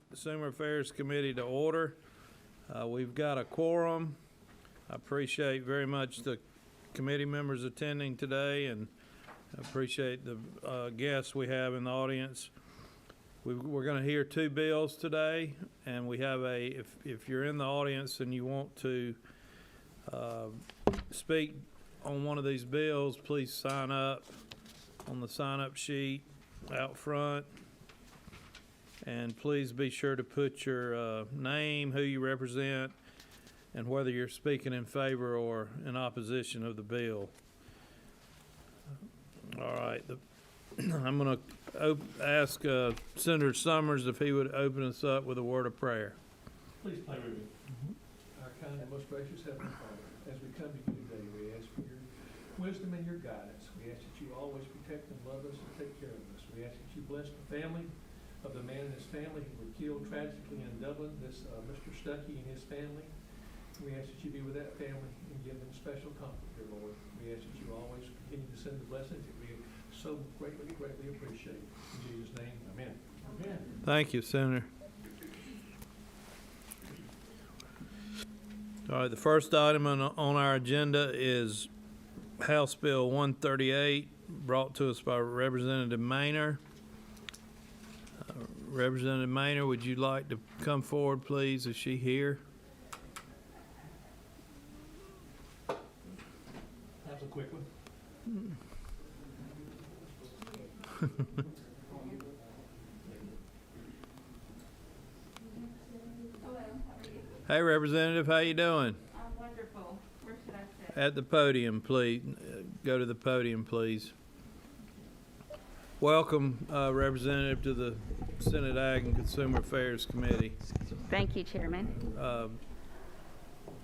Consumer Affairs Committee to order. We've got a quorum. I appreciate very much the committee members attending today, and I appreciate the guests we have in the audience. We're going to hear two bills today, and we have if you're in the audience and you want to speak on one of these bills, please sign up on the sign-up sheet out front. And please be sure to put your name, who you represent, and whether you're speaking in favor or in opposition of the bill. All right. I'm going to ask Senator Summers if he would open us up with a word of prayer. Please pray with me. Our kind and most gracious Heavenly Father, as we come to you today, we ask for your wisdom and your guidance. We ask that you always protect and love us and take care of us. We ask that you bless the family of the man and his family who were killed tragically in Dublin, Mr. Stuckey and his family. We ask that you be with that family and give them special comfort, dear Lord. We ask that you always continue to send the blessings that we so greatly appreciate. In Jesus' name, amen. Amen. Thank you, Senator. All right, the first item on our agenda is House Bill 138, brought to us by Representative Maynor. Representative Maynor, would you like to come forward, please? Is she here? That's a quick one. Hey, Representative, how you doing? I'm wonderful. Where should I sit? At the podium, please. Go to the podium, please. Welcome, Representative, to the Senate Ag and Consumer Affairs Committee. Thank you, Chairman.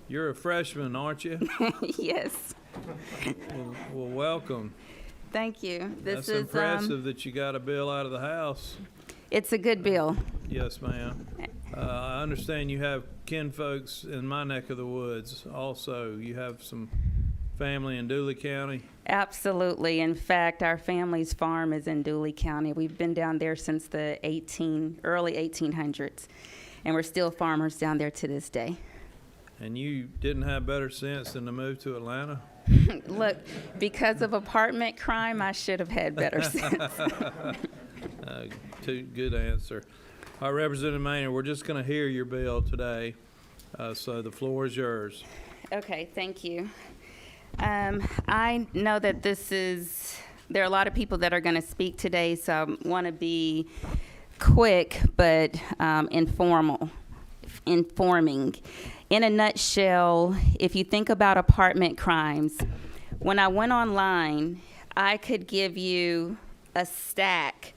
You're a freshman, aren't you? Yes. Well, welcome. Thank you. That's impressive that you got a bill out of the House. It's a good bill. Yes, ma'am. I understand you have kinfolks in my neck of the woods also. You have some family in Dooley County? Absolutely. In fact, our family's farm is in Dooley County. We've been down there since the early 1800s, and we're still farmers down there to this day. And you didn't have better sense than to move to Atlanta? Look, because of apartment crime, I should have had better sense. Good answer. All right, Representative Maynor, we're just going to hear your bill today, so the floor is yours. Okay, thank you. I know that there are a lot of people that are going to speak today, so I want to be quick but informing. In a nutshell, if you think about apartment crimes, when I went online, I could give you a stack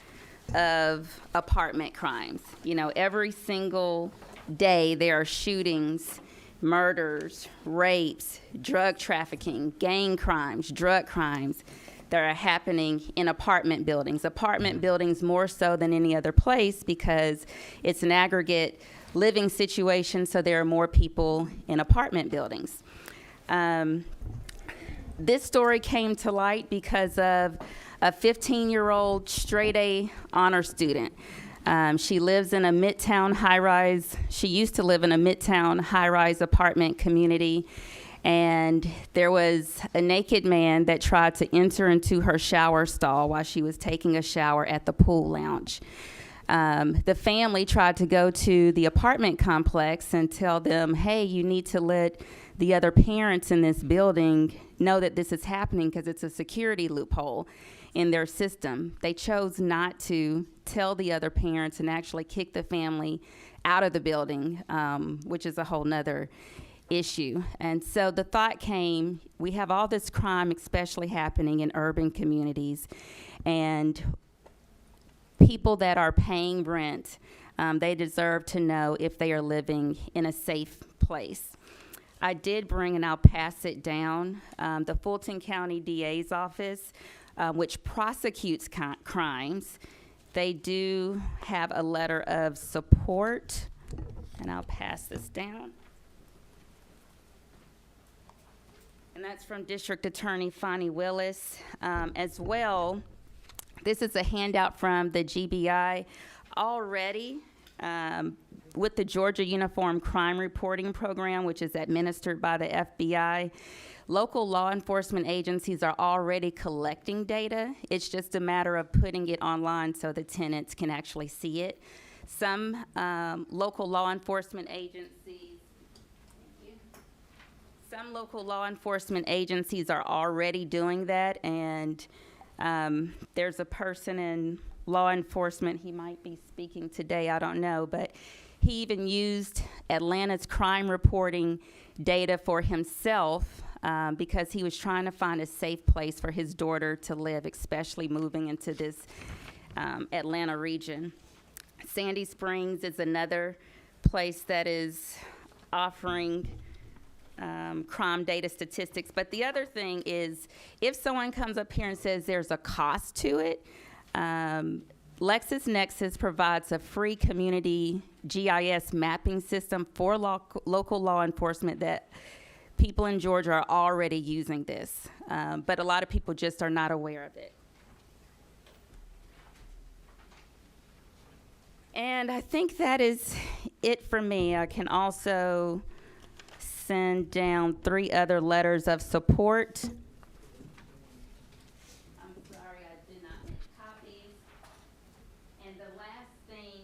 of apartment crimes. You know, every single day there are shootings, murders, rapes, drug trafficking, gang crimes, drug crimes that are happening in apartment buildings. Apartment buildings more so than any other place because it's an aggregate living situation, so there are more people in apartment buildings. This story came to light because of a 15-year-old straight-A honor student. She lives in a Midtown high-rise. She used to live in a Midtown high-rise apartment community, and there was a naked man that tried to enter into her shower stall while she was taking a shower at the pool lounge. The family tried to go to the apartment complex and tell them, hey, you need to let the other parents in this building know that this is happening because it's a security loophole in their system. They chose not to tell the other parents and actually kick the family out of the building, which is a whole nother issue. And so the thought came, we have all this crime, especially happening in urban communities, and people that are paying rent, they deserve to know if they are living in a safe place. I did bring, and I'll pass it down, the Fulton County DA's office, which prosecutes crimes. They do have a letter of support, and I'll pass this down. And that's from District Attorney Fonnie Willis. As well, this is a handout from the GBI. Already, with the Georgia Uniform Crime Reporting Program, which is administered by the FBI. Local law enforcement agencies are already collecting data. It's just a matter of putting it online so the tenants can actually see it. Some local law enforcement agencies, are already doing that, and there's a person in law enforcement, he might be speaking today, I don't know, but he even used Atlanta's crime reporting data for himself because he was trying to find a safe place for his daughter to live, especially moving into this Atlanta region. Sandy Springs is another place that is offering crime data statistics. But the other thing is, if someone comes up here and says there's a cost to it, LexisNexis provides a free community GIS mapping system for local law enforcement that people in Georgia are already using this. But a lot of people just are not aware of it. And I think that is it for me. I can also send down 3 other letters of support. I'm sorry, I did not make copies. And the last thing,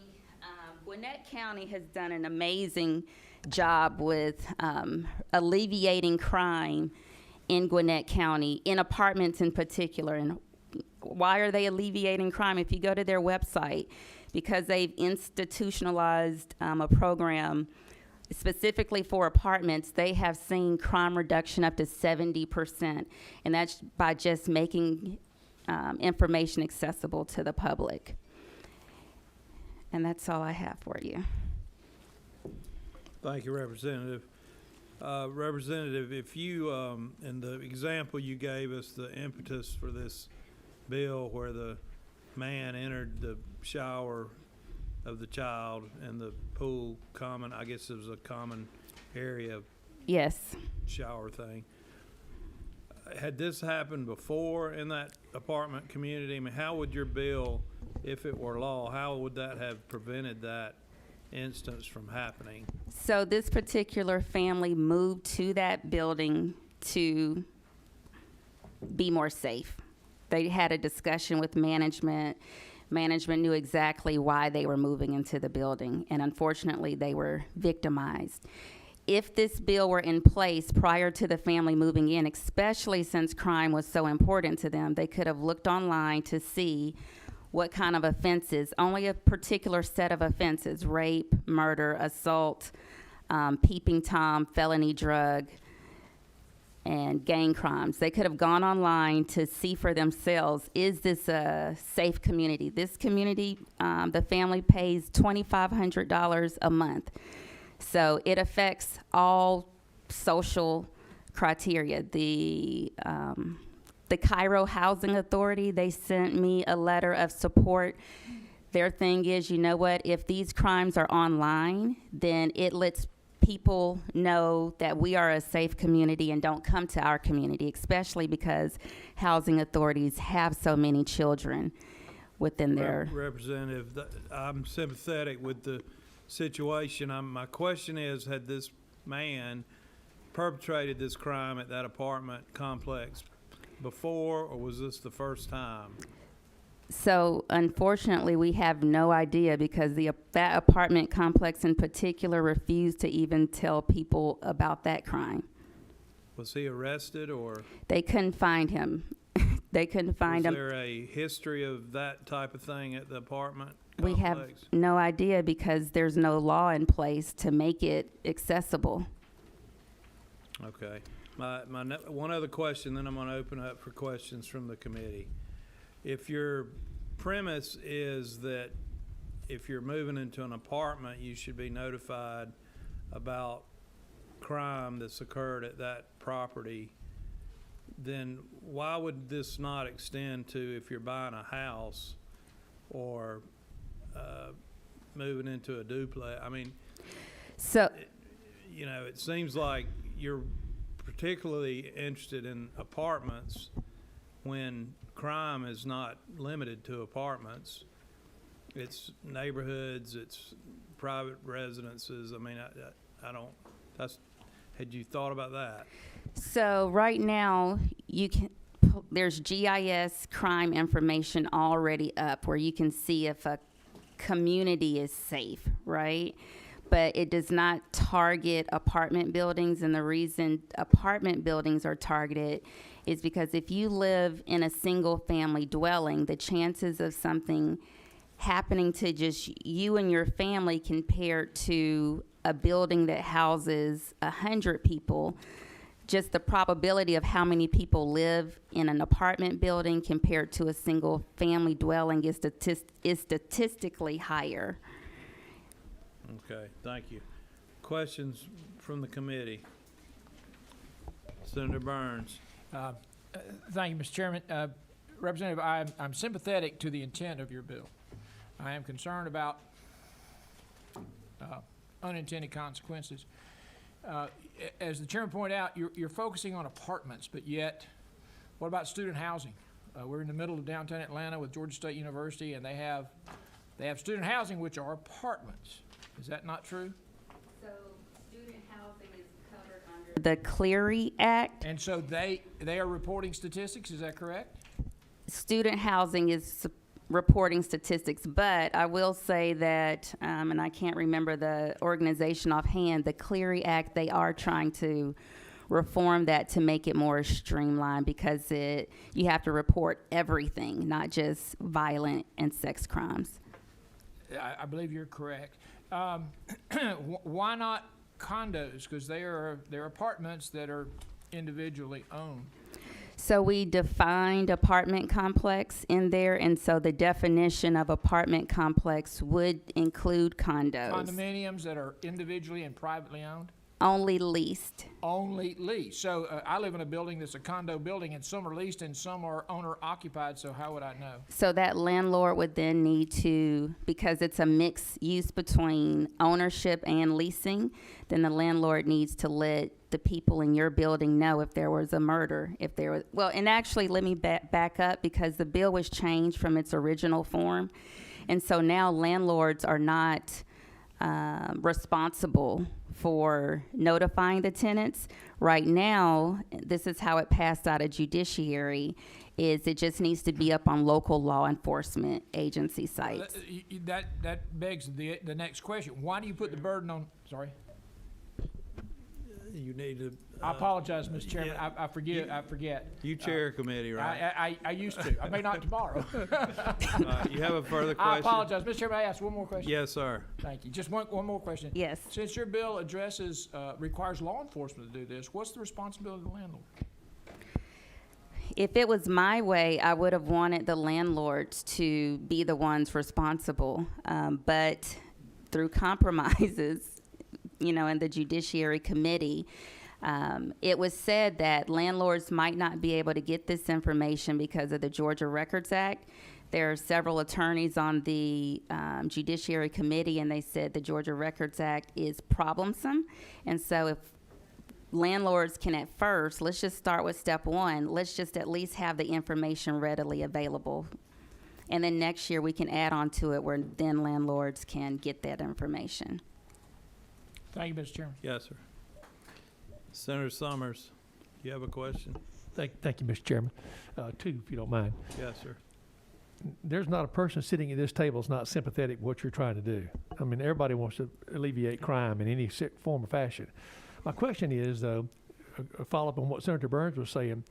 Gwinnett County has done an amazing job with alleviating crime in Gwinnett County, in apartments in particular. And why are they alleviating crime? If you go to their website, because they've institutionalized a program specifically for apartments, they have seen crime reduction up to 70%, and that's by just making information accessible to the public. And that's all I have for you. Thank you, Representative. Representative, if you, in the example you gave us, the impetus for this bill where the man entered the shower of the child and the pool common, I guess it was a common area Yes. shower thing. Had this happened before in that apartment community? I mean, how would your bill, if it were law, how would that have prevented that instance from happening? So this particular family moved to that building to be more safe. They had a discussion with management. Management knew exactly why they were moving into the building, and unfortunately, they were victimized. If this bill were in place prior to the family moving in, especially since crime was so important to them, they could have looked online to see what kind of offenses, only a particular set of offenses, rape, murder, assault, peeping Tom, felony drug, and gang crimes. They could have gone online to see for themselves, is this a safe community? This community, the family pays $2,500 a month. So it affects all social criteria. The Cairo Housing Authority, they sent me a letter of support. Their thing is, you know what, if these crimes are online, then it lets people know that we are a safe community and don't come to our community, especially because housing authorities have so many children within their... Representative, I'm sympathetic with the situation. My question is, had this man perpetrated this crime at that apartment complex before, or was this the first time? So unfortunately, we have no idea because that apartment complex in particular refused to even tell people about that crime. Was he arrested, or? They couldn't find him. They couldn't find him. Was there a history of that type of thing at the apartment We have complex? no idea because there's no law in place to make it accessible. Okay. One other question, then I'm going to open up for questions from the committee. If your premise is that if you're moving into an apartment, you should be notified about crime that's occurred at that property, then why would this not extend to if you're buying a house or moving into a duplex? I mean, So, you know, it seems like you're particularly interested in apartments when crime is not limited to apartments. It's neighborhoods, it's private residences? I mean, I don't, had you thought about that? So right now, there's GIS crime information already up where you can see if a community is safe, right? But it does not target apartment buildings, and the reason apartment buildings are targeted is because if you live in a single-family dwelling, the chances of something happening to just you and your family compared to a building that houses 100 people, just the probability of how many people live in an apartment building compared to a single-family dwelling is statistically higher. Okay, thank you. Questions from the committee? Senator Burns. Thank you, Mr. Chairman. Representative, I'm sympathetic to the intent of your bill. I am concerned about unintended consequences. As the chairman pointed out, you're focusing on apartments, but yet, what about student housing? We're in the middle of downtown Atlanta with Georgia State University, and they have student housing, which are apartments. Is that not true? So student housing is covered under the Clery Act. And so they are reporting statistics, is that correct? Student housing is reporting statistics, but I will say that, and I can't remember the organization offhand, the Clery Act, they are trying to reform that to make it more streamlined because you have to report everything, not just violent and sex crimes. I believe you're correct. Why not condos? Because they're apartments that are individually owned. So we defined apartment complex in there, and so the definition of apartment complex would include condos. Condominiums that are individually and privately owned? Only leased. Only leased. So I live in a building that's a condo building, and some are leased and some are owner occupied, so how would I know? So that landlord would then need to, because it's a mixed use between ownership and leasing, then the landlord needs to let the people in your building know if there was a murder, if there was, well, and actually let me back up because the bill was changed from its original form. And so now landlords are not responsible for notifying the tenants. Right now, this is how it passed out of judiciary, is it just needs to be up on local law enforcement agency sites. That begs the next question. Why do you put the burden on, sorry? You need to. I apologize, Mr. Chairman. yeah, I forget. You chair a committee, right? I used to. I may not tomorrow. You have a further I question? apologize. Mr. Chairman, I ask one more question? Yes, sir. Thank you. Just one more question. Yes. Since your bill requires law enforcement to do this, what's the responsibility of the landlord? If it was my way, I would have wanted the landlords to be the ones responsible. But through compromises, in the Judiciary Committee, it was said that landlords might not be able to get this information because of the Georgia Records Act. There are several attorneys on the Judiciary Committee, and they said the Georgia Records Act is problemsome. And so if landlords can at first, let's just start with step one, let's just at least have the information readily available. And then next year we can add on to it where then landlords can get that information. Thank you, Mr. Chairman. Yes, sir. Senator Summers, you have a question? Thank you, Mr. Chairman. Two, if you don't mind. Yes, sir. There's not a person sitting at this table that's not sympathetic with what you're trying to do. I mean, everybody wants to alleviate crime in any form or fashion. My question is, though, a follow-up on what Senator Burns was saying,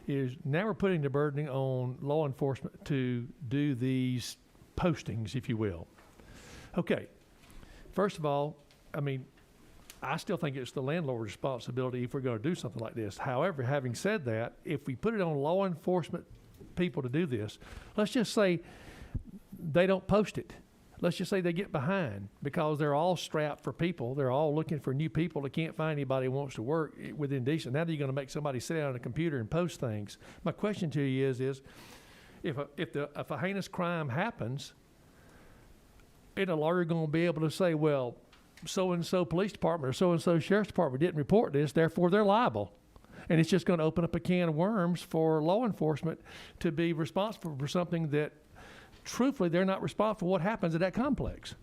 is now we're putting the burden on law enforcement to do these postings, if you will. Okay. First of all, I mean, I still think it's the landlord's responsibility if we're going to do something like this. However, having said that, if we put it on law enforcement people to do this, let's just say they don't post it. Let's just say they get behind because they're all strapped for people. They're all looking for new people. They can't find anybody who wants to work within decent. Now you're going to make somebody sit down on a computer and post things. My question to you is if a heinous crime happens, isn't a lawyer going to be able to say, well, so-and-so police department or so-and-so sheriff's department didn't report this, therefore they're liable. And it's just going to open up a can of worms for law enforcement to be responsible for something that, truthfully, they're not responsible for what happens at that complex.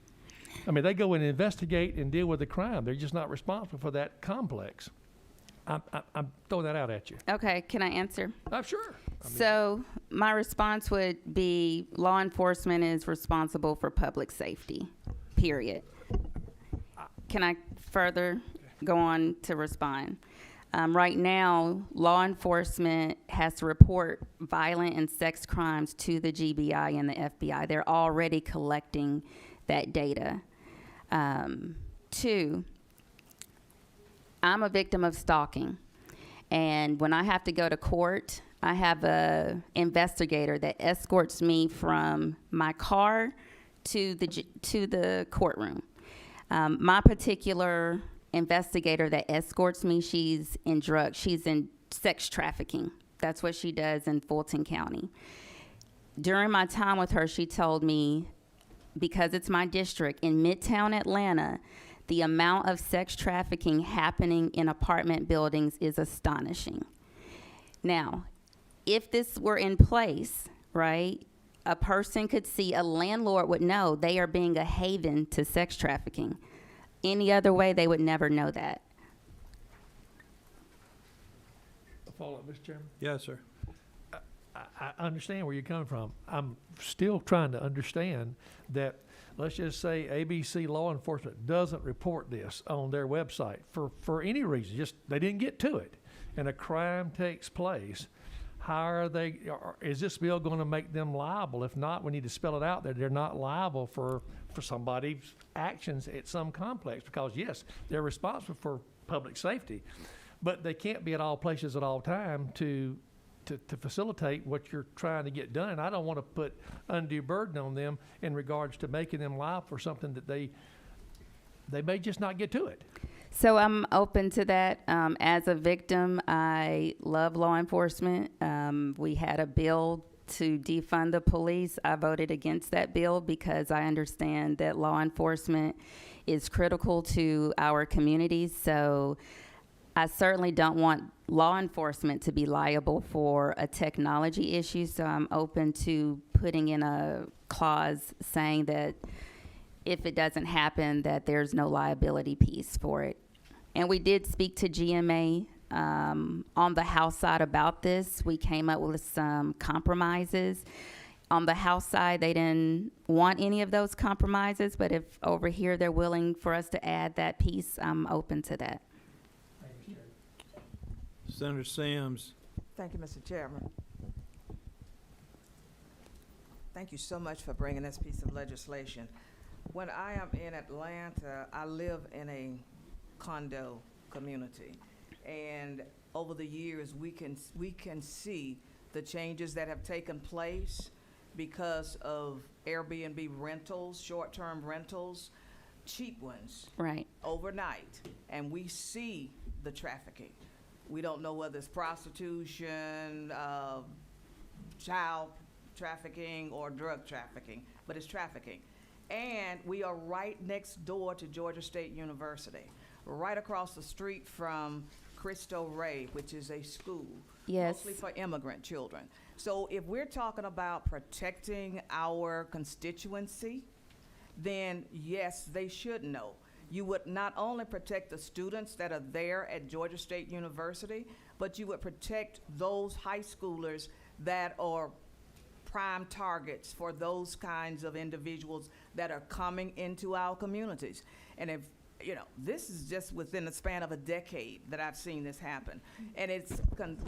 I mean, they go and investigate and deal with the crime. They're just not responsible for that complex. I'm throwing that out at you. Okay, can I answer? I'm sure. I mean, So my response would be law enforcement is responsible for public safety, period. Can I further go on to respond? Right now, law enforcement has to report violent and sex crimes to the GBI and the FBI. They're already collecting that data. Two, I'm a victim of stalking. And when I have to go to court, I have a investigator that escorts me from my car to the courtroom. My particular investigator that escorts me, she's in sex trafficking. That's what she does in Fulton County. During my time with her, she told me, because it's my district, in Midtown Atlanta, the amount of sex trafficking happening in apartment buildings is astonishing. Now, if this were in place, right, a person could see, a landlord would know they are being a haven to sex trafficking. Any other way, they would never know that. a follow-up, Mr. Chairman. Yes, sir. I understand where you're coming from. I'm still trying to understand that, let's just say ABC Law Enforcement doesn't report this on their website for any reason, just they didn't get to it, and a crime takes place. Is this bill going to make them liable? If not, we need to spell it out that they're not liable for somebody's actions at some complex, because yes, they're responsible for public safety, but they can't be at all places at all time to facilitate what you're trying to get done. And I don't want to put undue burden on them in regards to making them liable for something that they may just not get to it. So I'm open to that. As a victim, I love law enforcement. We had a bill to defund the police. I voted against that bill because I understand that law enforcement is critical to our communities. So I certainly don't want law enforcement to be liable for a technology issue. So I'm open to putting in a clause saying that if it doesn't happen, that there's no liability piece for it. And we did speak to GMA on the House side about this. We came up with some compromises. On the House side, they didn't want any of those compromises, but if over here they're willing for us to add that piece, I'm open to that. Senator Sims. Thank you, Mr. Chairman. Thank you so much for bringing this piece of legislation. When I am in Atlanta, I live in a condo community. And over the years, we can see the changes that have taken place because of Airbnb rentals, short-term rentals, cheap ones, Right. overnight. And we see the trafficking. We don't know whether it's prostitution, child trafficking, or drug trafficking, but it's trafficking. And we are right next door to Georgia State University, right across the street from Cristo Rey, which is a school, Yes. mostly for immigrant children. So if we're talking about protecting our constituency, then yes, they should know. You would not only protect the students that are there at Georgia State University, but you would protect those high schoolers that are prime targets for those kinds of individuals that are coming into our communities. And if, you know, this is just within the span of a decade that I've seen this happen. And it's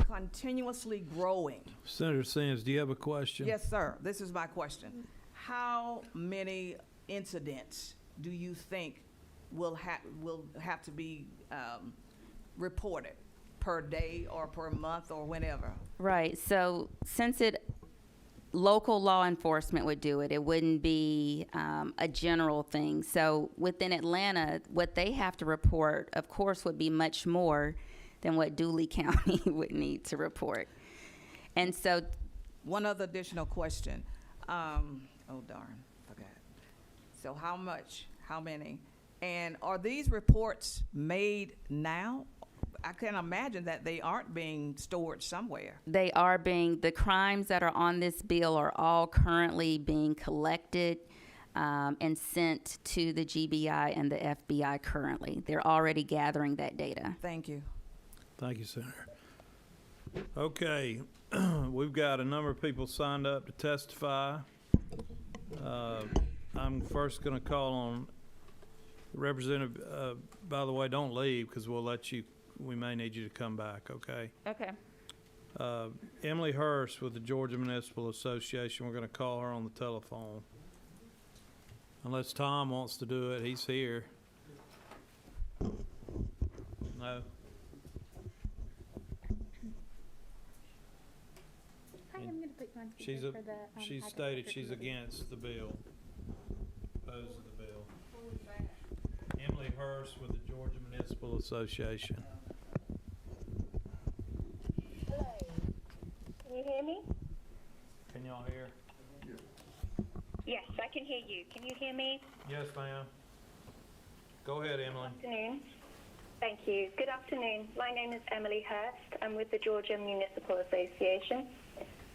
continuously growing. Senator Sims, do you have a question? Yes, sir. This is my question. How many incidents do you think will have to be reported per day or per month or whenever? Right. So since local law enforcement would do it, it wouldn't be a general thing. So within Atlanta, what they have to report, of course, would be much more than what Dooley County would need to report. And so, One other additional question. Oh, darn, forgot. So how much, how many? And are these reports made now? I can imagine that they aren't being stored somewhere. the crimes that are on this bill are all currently being collected. and sent to the GBI and the FBI currently. They're already gathering that data. Thank you. Thank you, Senator. Okay, we've got a number of people signed up to testify. I'm first going to call on Representative, by the way, don't leave because we may need you to come back, okay? Okay. Emily Hurst with the Georgia Municipal Association, we're going to call her on the telephone. Unless Tom wants to do it, he's here. No? Hi, I'm gonna put you on She's speaker for the. she's stated she's against the bill, opposed to the bill. Emily Hurst with the Georgia Municipal Association. Hello. Can you hear me? Can y'all hear? Yes, I can hear you. Can you hear me? Yes, ma'am. Go ahead, Emily. Afternoon. Thank you. Good afternoon. My name is Emily Hurst. I'm with the Georgia Municipal Association.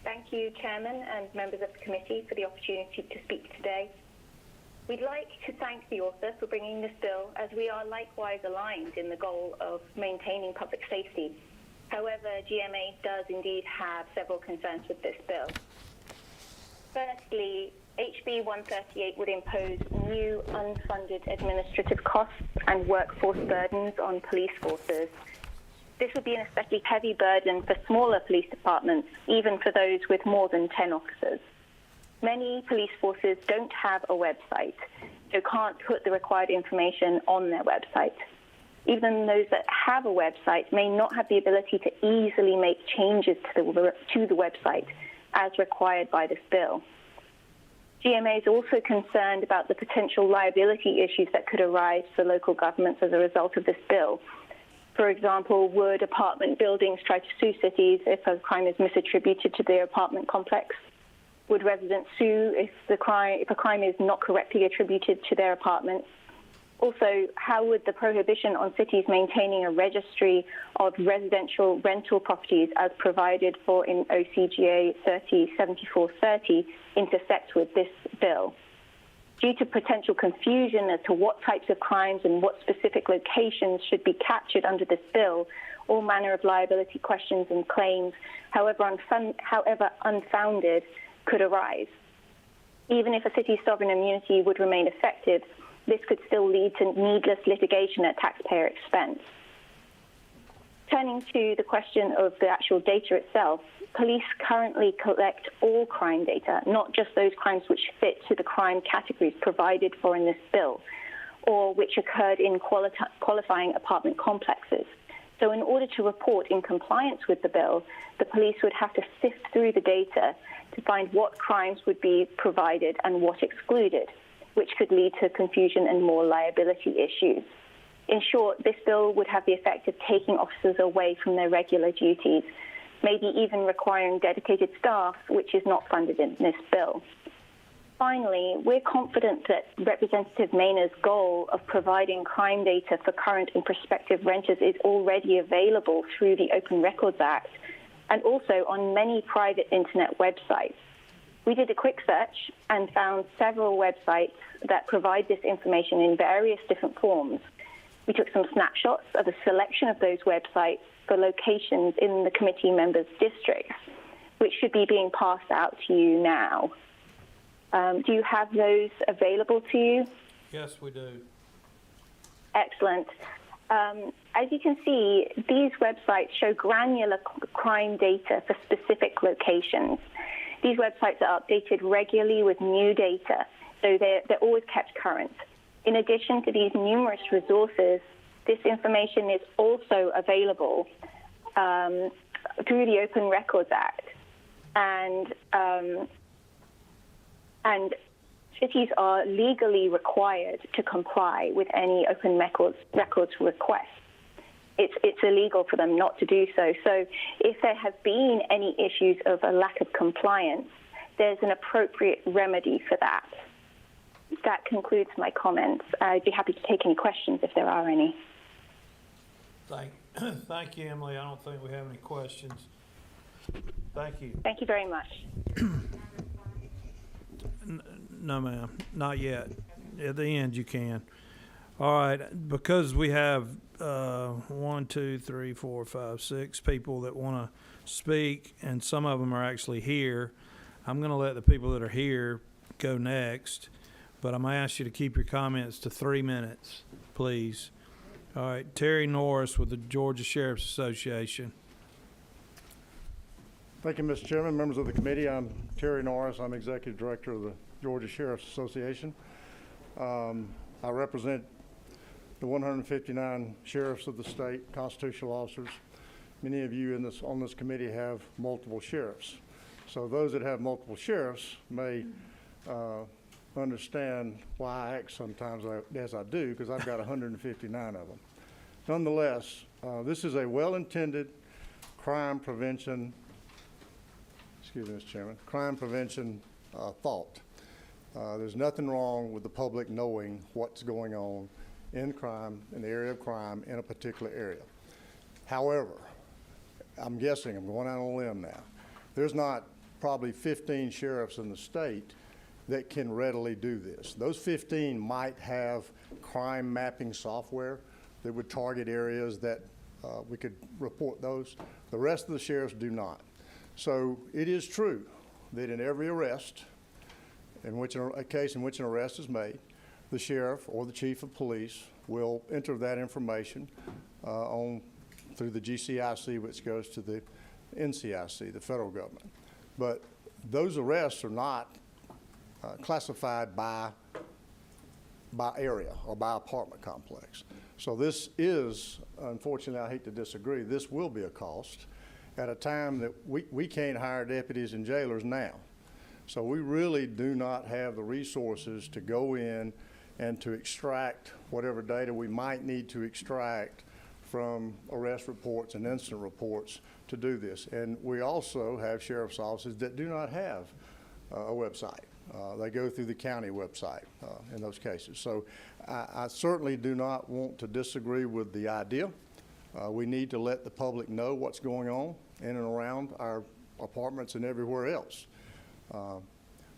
Thank you, Chairman and members of the committee, for the opportunity to speak today. We'd like to thank the author for bringing this bill, as we are likewise aligned in the goal of maintaining public safety. However, GMA does indeed have several concerns with this bill. Firstly, HB 138 would impose new unfunded administrative costs and workforce burdens on police forces. This would be an especially heavy burden for smaller police departments, even for those with more than 10 officers. Many police forces don't have a website, so can't put the required information on their website. Even those that have a website may not have the ability to easily make changes to the website as required by this bill. GMA is also concerned about the potential liability issues that could arise for local governments as a result of this bill. For example, would apartment buildings try to sue cities if a crime is misattributed to their apartment complex? Would residents sue if a crime is not correctly attributed to their apartment? Also, how would the prohibition on cities maintaining a registry of residential rental properties as provided for in OCGA 307430 intersect with this bill? Due to potential confusion as to what types of crimes and what specific locations should be captured under this bill, all manner of liability questions and claims, however unfounded, could arise. Even if a city's sovereign immunity would remain effective, this could still lead to needless litigation at taxpayer expense. Turning to the question of the actual data itself, police currently collect all crime data, not just those crimes which fit to the crime categories provided for in this bill, or which occurred in qualifying apartment complexes. So in order to report in compliance with the bill, the police would have to sift through the data to find what crimes would be provided and what excluded, which could lead to confusion and more liability issues. In short, this bill would have the effect of taking officers away from their regular duties, maybe even requiring dedicated staff, which is not funded in this bill. Finally, we're confident that Representative Maynard's goal of providing crime data for current and prospective renters is already available through the Open Records Act and also on many private internet websites. We did a quick search and found several websites that provide this information in various different forms. We took some snapshots of a selection of those websites for locations in the committee members' districts, which should be being passed out to you now. Do you have those available to you? Yes, we do. Excellent. As you can see, these websites show granular crime data for specific locations. These websites are updated regularly with new data, so they're always kept current. In addition to these numerous resources, this information is also available through the Open Records Act, and cities are legally required to comply with any Open Records request. It's illegal for them not to do so. So if there have been any issues of a lack of compliance, there's an appropriate remedy for that. That concludes my comments. I'd be happy to take any questions if there are any. Thank you, Emily. I don't think we have any questions. Thank you. Thank you very much. No, ma'am, not yet. At the end, you can. All right, because we have 1, 2, 3, 4, 5, 6 people that want to speak, and some of them are actually here, I'm going to let the people that are here go next, but I'm going to ask you to keep your comments to 3 minutes, please. All right, Terry Norris with the Georgia Sheriff's Association. Thank you, Mr. Chairman, members of the committee. I'm Terry Norris. I'm Executive Director of the Georgia Sheriff's Association. I represent the 159 sheriffs of the state, constitutional officers. Many of you on this committee have multiple sheriffs. So those that have multiple sheriffs may understand why I act sometimes as I do, because I've got 159 of them. Nonetheless, this is a well-intended crime prevention, excuse me, Mr. Chairman, crime prevention thought. There's nothing wrong with the public knowing what's going on in crime, in the area of crime, in a particular area. However, I'm guessing, I'm going out on a limb now, there's not probably 15 sheriffs in the state that can readily do this. Those 15 might have crime mapping software that would target areas that we could report those. The rest of the sheriffs do not. So it is true that in every arrest, in which a case in which an arrest is made, the sheriff or the chief of police will enter that information through the GCIC, which goes to the NCIC, the federal government. But those arrests are not classified by area or by apartment complex. So this is, unfortunately, I hate to disagree, this will be a cost at a time that we can't hire deputies and jailers now. So we really do not have the resources to go in and to extract whatever data we might need to extract from arrest reports and incident reports to do this. And we also have sheriff's offices that do not have a website. They go through the county website in those cases. So I certainly do not want to disagree with the idea. We need to let the public know what's going on in and around our apartments and everywhere else.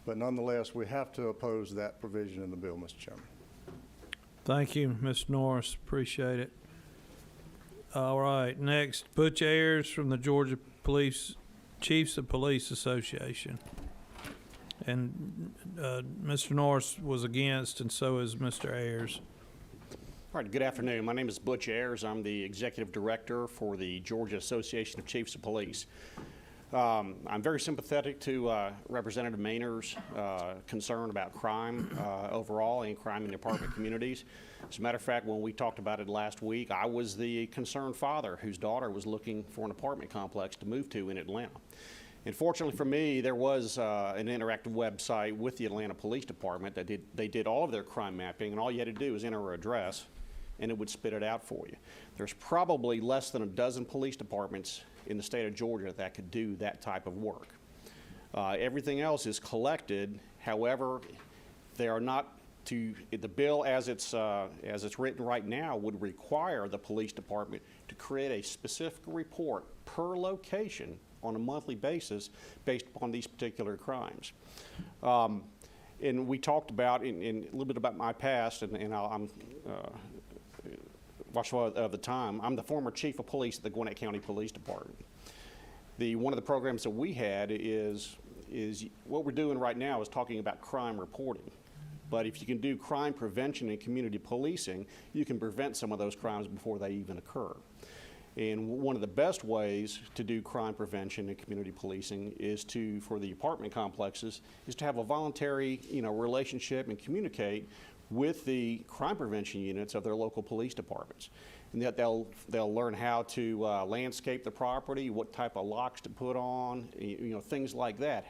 But nonetheless, we have to oppose that provision in the bill, Mr. Chairman. Thank you, Mr. Norris. Appreciate it. All right, next, Butch Ayers from the Georgia Chiefs of Police Association. And Mr. Norris was against, and so is Mr. Ayers. All right, good afternoon. My name is Butch Ayers. I'm the Executive Director for the Georgia Association of Chiefs of Police. I'm very sympathetic to Representative Mainer's concern about crime overall and crime in the apartment communities. As a matter of fact, when we talked about it last week, I was the concerned father whose daughter was looking for an apartment complex to move to in Atlanta. And fortunately for me, there was an interactive website with the Atlanta Police Department that they did all of their crime mapping, and all you had to do was enter an address and it would spit it out for you. There's probably less than a dozen police departments in the state of Georgia that could do that type of work. Everything else is collected. However, they are not to, the bill as it's written right now would require the police department to create a specific report per location on a monthly basis based upon these particular crimes. And we talked about in a little bit about my past, and I'm watchful of the time. I'm the former chief of police at the Gwinnett County Police Department. One of the programs that we had is what we're doing right now is talking about crime reporting. But if you can do crime prevention and community policing, you can prevent some of those crimes before they even occur. And one of the best ways to do crime prevention and community policing is for the apartment complexes, is to have a voluntary, relationship and communicate with the crime prevention units of their local police departments. And that they'll learn how to landscape the property, what type of locks to put on, things like that.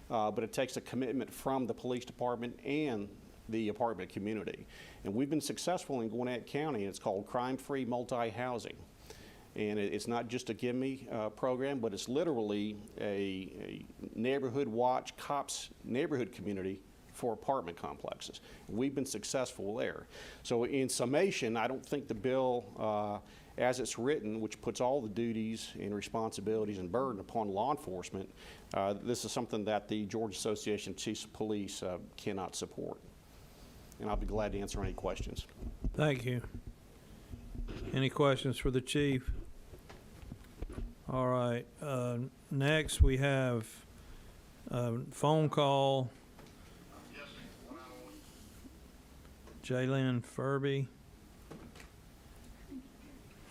But it takes a commitment from the police department and the apartment community. And we've been successful in Gwinnett County. It's called Crime-Free Multi-Housing. And it's not just a gimme program, but it's literally a neighborhood watch cops neighborhood community for apartment complexes. We've been successful there. So in summation, I don't think the bill, as it's written, which puts all the duties and responsibilities and burden upon law enforcement, this is something that the Georgia Association of Chiefs of Police cannot support. And I'll be glad to answer any questions. Thank you. Any questions for the chief? All right, next we have a phone call. Jalen Furby.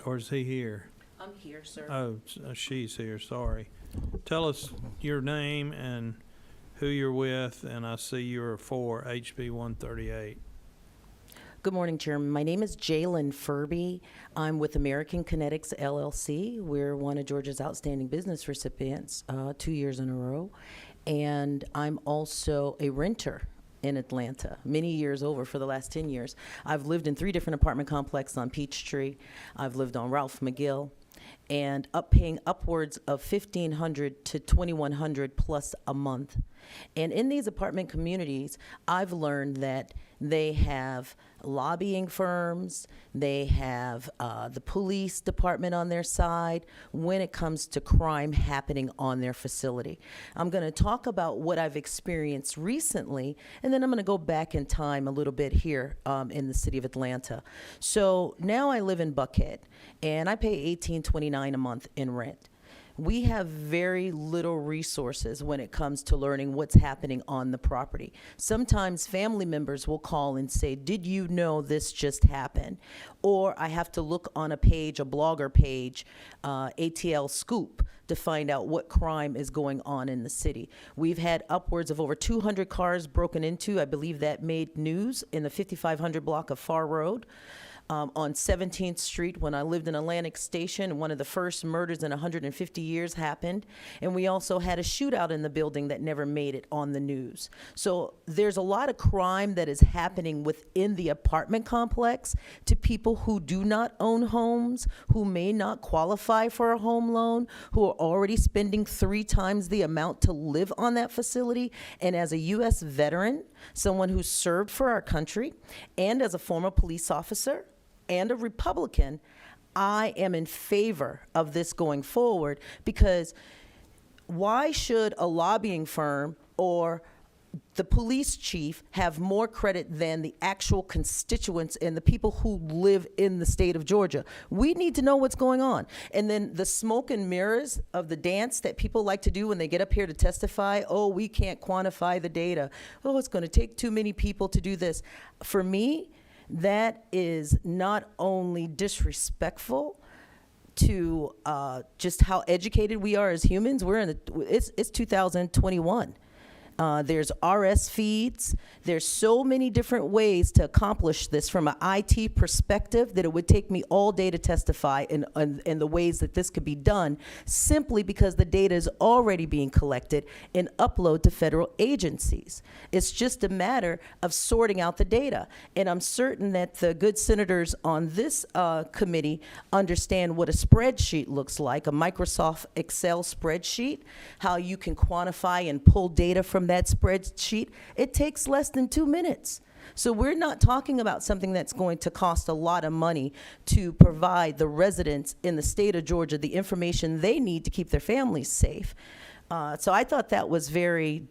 Or is he here? I'm here, sir. Oh, she's here, sorry. Tell us your name and who you're with, and I see you're for HB 138. Good morning, Chairman. My name is Jalen Furby. I'm with American Kinetics LLC. We're one of Georgia's outstanding business recipients 2 years in a row. And I'm also a renter in Atlanta, many years over for the last 10 years. I've lived in 3 different apartment complexes on Peachtree. I've lived on Ralph McGill, and paying upwards of $1,500 to $2,100 plus a month. And in these apartment communities, I've learned that they have lobbying firms, they have the police department on their side when it comes to crime happening on their facility. I'm going to talk about what I've experienced recently, and then I'm going to go back in time a little bit here in the city of Atlanta. So now I live in Buckhead, and I pay $18.29 a month in rent. We have very little resources when it comes to learning what's happening on the property. Sometimes family members will call and say, did you know this just happened? Or I have to look on a page, a blogger page, ATL Scoop, to find out what crime is going on in the city. We've had upwards of over 200 cars broken into. I believe that made news in the 5500 block of Far Road. On 17th Street, when I lived in Atlantic Station, one of the first murders in 150 years happened. And we also had a shootout in the building that never made it on the news. So there's a lot of crime that is happening within the apartment complex to people who do not own homes, who may not qualify for a home loan, who are already spending 3 times the amount to live on that facility. And as a U.S. veteran, someone who served for our country, and as a former police officer, and a Republican, I am in favor of this going forward, because why should a lobbying firm or the police chief have more credit than the actual constituents and the people who live in the state of Georgia? We need to know what's going on. And then the smoke and mirrors of the dance that people like to do when they get up here to testify, oh, we can't quantify the data. Oh, it's going to take too many people to do this. For me, that is not only disrespectful to just how educated we are as humans. It's 2021. There's RS feeds. There's so many different ways to accomplish this from an IT perspective that it would take me all day to testify in the ways that this could be done, simply because the data is already being collected and uploaded to federal agencies. It's just a matter of sorting out the data. And I'm certain that the good senators on this committee understand what a spreadsheet looks like, a Microsoft Excel spreadsheet, how you can quantify and pull data from that spreadsheet. It takes less than 2 minutes. So we're not talking about something that's going to cost a lot of money to provide the residents in the state of Georgia the information they need to keep their families safe. So I thought that was very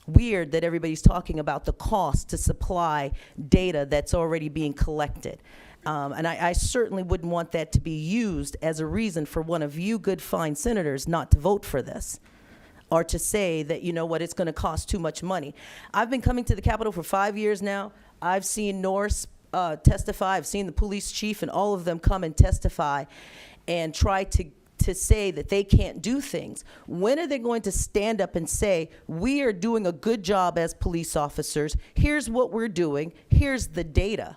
weird that everybody's talking about the cost to supply data that's already being collected. And I certainly wouldn't want that to be used as a reason for one of you good, fine senators not to vote for this, or to say that, you know what, it's going to cost too much money. I've been coming to the Capitol for 5 years now. I've seen Norris testify. I've seen the police chief and all of them come and testify and try to say that they can't do things. When are they going to stand up and say, we are doing a good job as police officers, here's what we're doing, here's the data?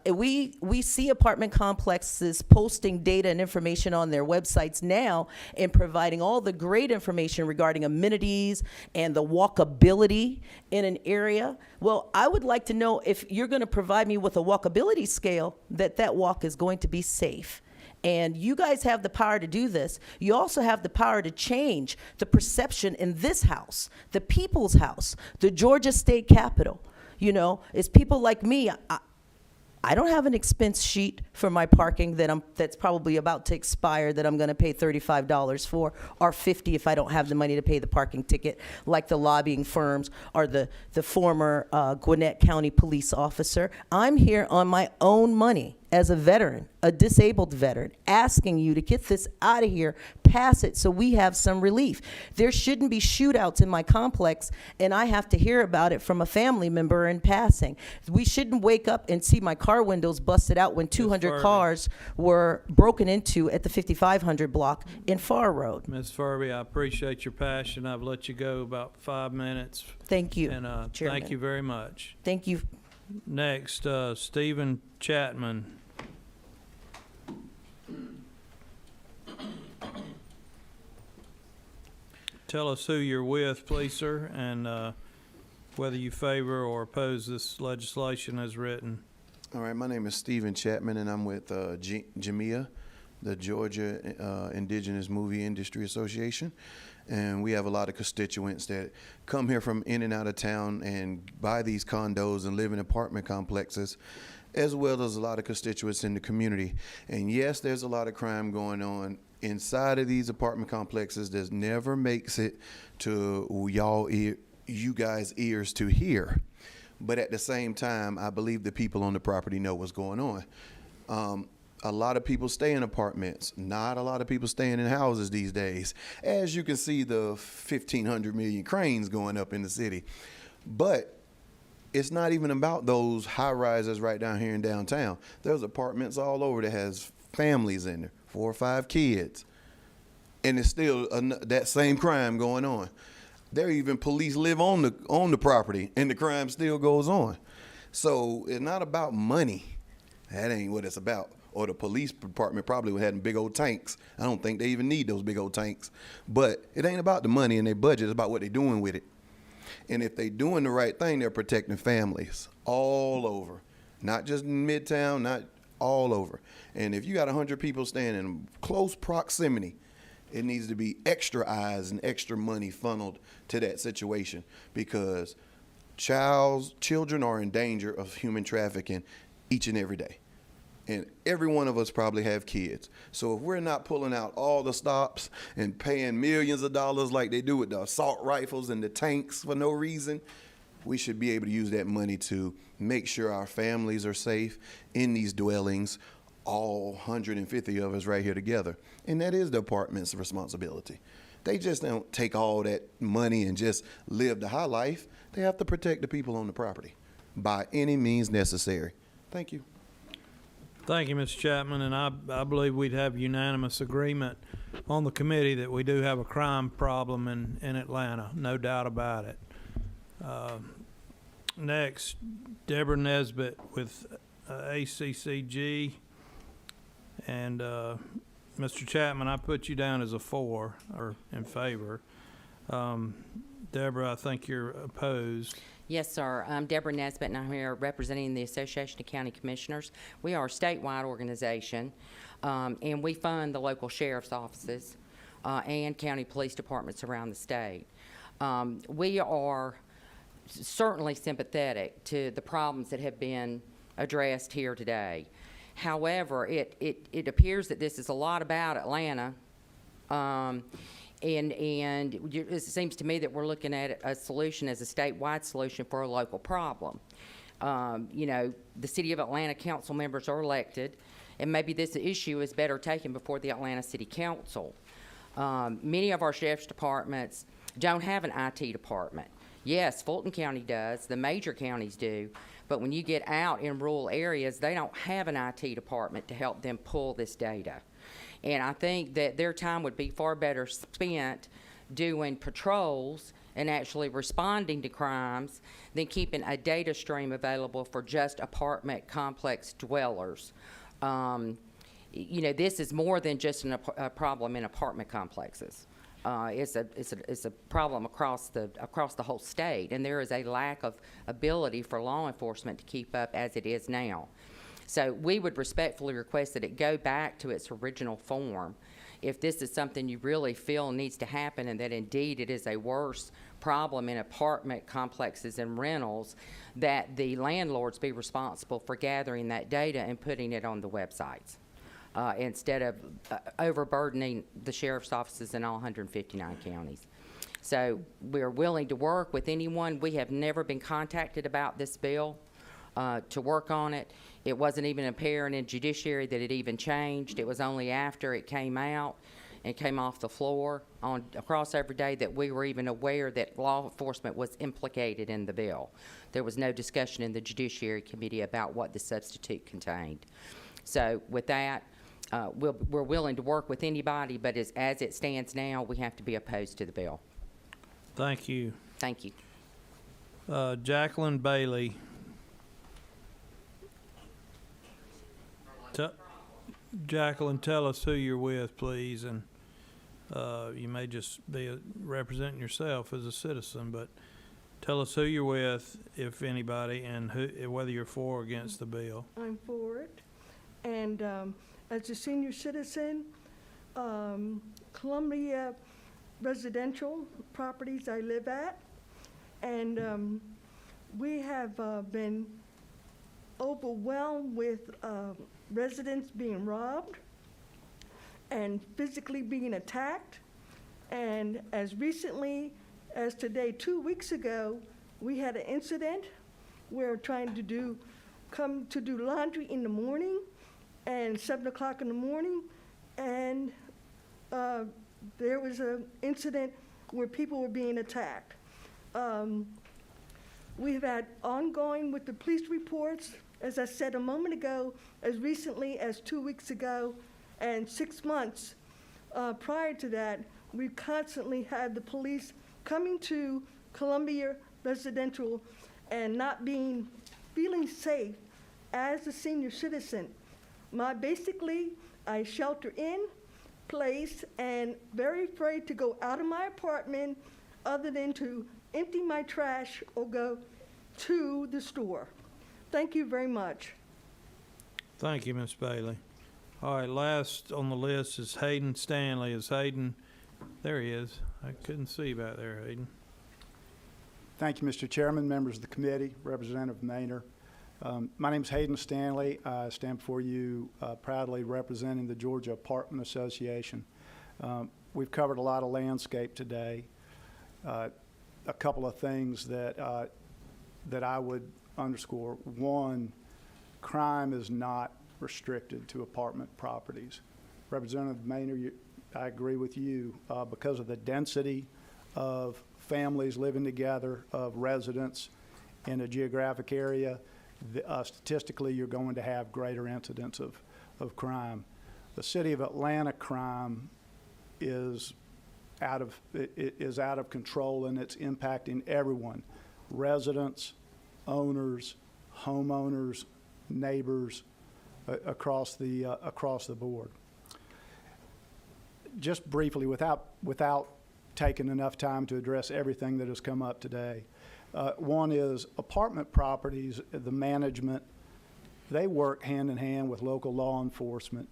We see apartment complexes posting data and information on their websites now and providing all the great information regarding amenities and the walkability in an area. Well, I would like to know, if you're going to provide me with a walkability scale, that walk is going to be safe. And you guys have the power to do this. You also have the power to change the perception in this house, the people's house, the Georgia State Capitol. You know, it's people like me. I don't have an expense sheet for my parking that's probably about to expire that I'm going to pay $35 for, or $50 if I don't have the money to pay the parking ticket, like the lobbying firms or the former Gwinnett County police officer. I'm here on my own money as a veteran, a disabled veteran, asking you to get this out of here, pass it so we have some relief. There shouldn't be shootouts in my complex, and I have to hear about it from a family member in passing. We shouldn't wake up and see my car windows busted out when 200 Furby. cars were broken into at the 5500 block in Far Road. Ms. Furby, I appreciate your passion. I've let you go about 5 minutes. Thank you, And Chairman. thank you very much. Thank you. Next, Stephen Chapman. Tell us who you're with, please, sir, and whether you favor or oppose this legislation as written. All right, my name is Stephen Chapman, and I'm with JMIA, the Georgia Indigenous Movie Industry Association. And we have a lot of constituents that come here from in and out of town and buy these condos and live in apartment complexes, as well as a lot of constituents in the community. And yes, there's a lot of crime going on inside of these apartment complexes that never makes it to you guys' ears to hear. But at the same time, I believe the people on the property know what's going on. A lot of people stay in apartments. Not a lot of people staying in houses these days. As you can see, the 1,500 million cranes going up in the city. But it's not even about those high rises right down here in downtown. There's apartments all over that has families in there, 4 or 5 kids. And it's still that same crime going on. There even police live on the property, and the crime still goes on. So it's not about money. That ain't what it's about. Or the police department probably had big old tanks. I don't think they even need those big old tanks. But it ain't about the money in their budget. It's about what they're doing with it. And if they're doing the right thing, they're protecting families all over. Not just in Midtown, not all over. And if you got 100 people staying in close proximity, it needs to be extra eyes and extra money funneled to that situation, because children are in danger of human trafficking each and every day. And every one of us probably have kids. So if we're not pulling out all the stops and paying millions of dollars like they do with the assault rifles and the tanks for no reason, we should be able to use that money to make sure our families are safe in these dwellings, all 150 of us right here together. And that is the apartment's responsibility. They just don't take all that money and just live the high life. They have to protect the people on the property by any means necessary. Thank you. Thank you, Mr. Chapman, and I believe we'd have unanimous agreement on the committee that we do have a crime problem in Atlanta, no doubt about it. Next, Deborah Nesbitt with ACCG, and Mr. Chapman, I put you down as a 4 or in favor. Deborah, I think you're opposed. Yes, sir. I'm Deborah Nesbitt, and I'm here representing the Association of County Commissioners. We are a statewide organization, and we fund the local sheriff's offices and county police departments around the state. We are certainly sympathetic to the problems that have been addressed here today. However, it appears that this is a lot about Atlanta, and it seems to me that we're looking at a solution as a statewide solution for a local problem. You know, the City of Atlanta council members are elected, and maybe this issue is better taken before the Atlanta City Council. Many of our sheriff's departments don't have an IT department. Yes, Fulton County does, the major counties do, but when you get out in rural areas, they don't have an IT department to help them pull this data. And I think that their time would be far better spent doing patrols and actually responding to crimes than keeping a data stream available for just apartment complex dwellers. You know, this is more than just a problem in apartment complexes. It's a problem across the whole state, and there is a lack of ability for law enforcement to keep up as it is now. So we would respectfully request that it go back to its original form. If this is something you really feel needs to happen and that indeed it is a worse problem in apartment complexes and rentals, that the landlords be responsible for gathering that data and putting it on the websites, instead of overburdening the sheriff's offices in all 159 counties. So we're willing to work with anyone. We have never been contacted about this bill to work on it. It wasn't even apparent in judiciary that it even changed. It was only after it came out and came off the floor on a crossover day that we were even aware that law enforcement was implicated in the bill. There was no discussion in the Judiciary Committee about what the substitute contained. So with that, we're willing to work with anybody, but as it stands now, we have to be opposed to the bill. Thank you. Thank you. Jacqueline Bailey. Jacqueline, tell us who you're with, please, and you may just be representing yourself as a citizen, but tell us who you're with, if anybody, and whether you're for or against the bill. I'm for it. And as a senior citizen, Columbia residential properties I live at, and we have been overwhelmed with residents being robbed and physically being attacked. And as recently as today, 2 weeks ago, we had an incident where trying to come to do laundry in the morning, and 7 o'clock in the morning, and there was an incident where people were being attacked. We've had ongoing with the police reports, as I said a moment ago, as recently as 2 weeks ago, and 6 months prior to that, we constantly had the police coming to Columbia residential and not feeling safe as a senior citizen. Basically, I shelter in place and very afraid to go out of my apartment other than to empty my trash or go to the store. Thank you very much. Thank you, Ms. Bailey. All right, last on the list is Hayden Stanley. Is Hayden, there he is. I couldn't see back there, Hayden. Thank you, Mr. Chairman, members of the committee, Representative Maynor. My name is Hayden Stanley. I stand before you proudly representing the Georgia Apartment Association. We've covered a lot of landscape today. A couple of things that I would underscore. One, crime is not restricted to apartment properties. Representative Maynor, I agree with you. Because of the density of families living together, of residents in a geographic area, statistically you're going to have greater incidence of crime. The city of Atlanta crime is out of control, and it's impacting everyone: residents, owners, homeowners, neighbors, across the board. Just briefly, without taking enough time to address everything that has come up today, one is apartment properties, the management, they work hand in hand with local law enforcement.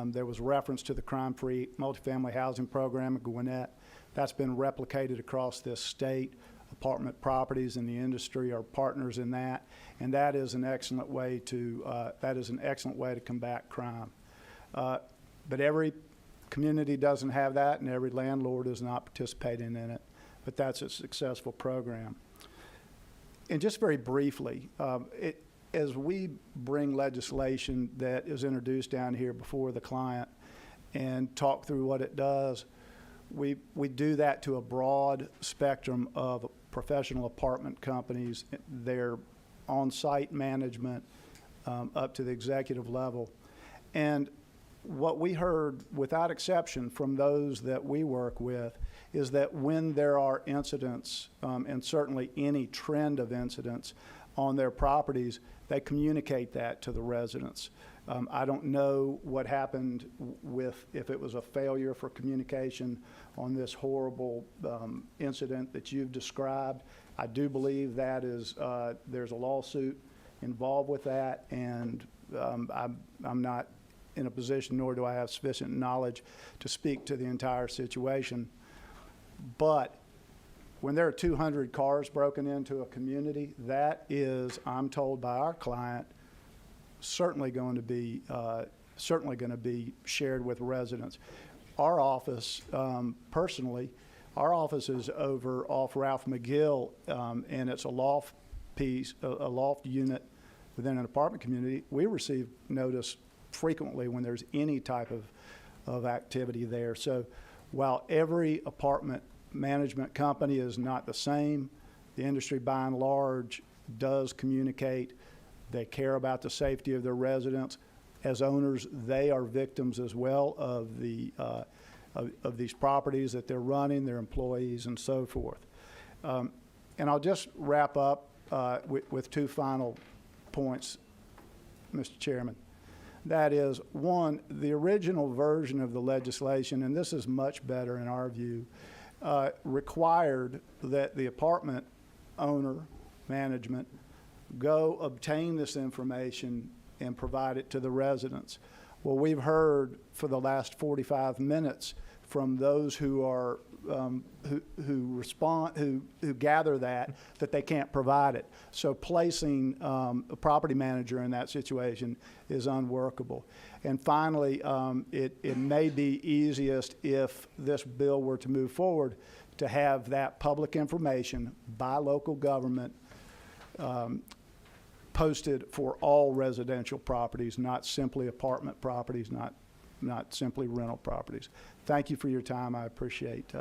There was reference to the crime-free multifamily housing program at Gwinnett. That's been replicated across this state. Apartment properties in the industry are partners in that, and that is an excellent way to combat crime. But every community doesn't have that, and every landlord is not participating in it. But that's a successful program. And just very briefly, as we bring legislation that is introduced down here before the client and talk through what it does, we do that to a broad spectrum of professional apartment companies, their on-site management, up to the executive level. And what we heard, without exception, from those that we work with is that when there are incidents, and certainly any trend of incidents on their properties, they communicate that to the residents. I don't know what happened if it was a failure for communication on this horrible incident that you've described. I do believe that is there's a lawsuit involved with that, and I'm not in a position, nor do I have sufficient knowledge to speak to the entire situation. But when there are 200 cars broken into a community, that is, I'm told by our client, certainly going to be shared with residents. Our office, personally, our office is over off Ralph McGill, and it's a loft unit within an apartment community. We receive notice frequently when there's any type of activity there. So while every apartment management company is not the same, the industry by and large does communicate. They care about the safety of their residents. As owners, they are victims as well of of these properties that they're running, their employees, and so forth. And I'll just wrap up with two final points, Mr. Chairman. That is, one, the original version of the legislation, and this is much better in our view, required that the apartment owner, management, go obtain this information and provide it to the residents. Well, we've heard for the last 45 minutes from those who are who gather that they can't provide it. So placing a property manager in that situation is unworkable. And finally, it may be easiest if this bill were to move forward to have that public information by local government posted for all residential properties, not simply apartment properties, not simply rental properties. Thank you for your time. I appreciate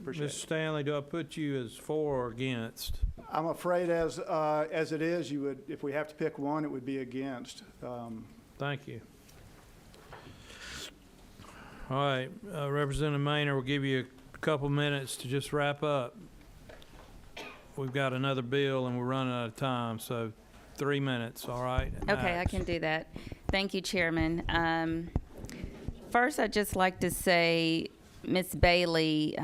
Mr. Stanley, do I put you as for or against? I'm afraid as it is, you would, if we have to pick one, it would be against. Thank you. All right, Representative Maynard, we'll give you a couple minutes to just wrap up. We've got another bill and we're running out of time, so 3 minutes, all right? Okay, I Max. can do that. Thank you, Chairman. First, I'd just like to say, Ms. Bailey,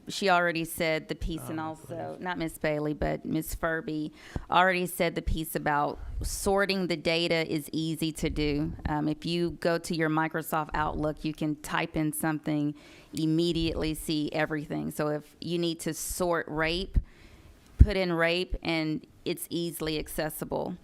she already said the piece, and also, not Ms. Bailey, but Ms. Furby already said the piece about sorting the data is easy to do. If you go to your Microsoft Outlook, you can type in something, immediately see everything. So if you need to sort rape, put in rape, and it's easily accessible.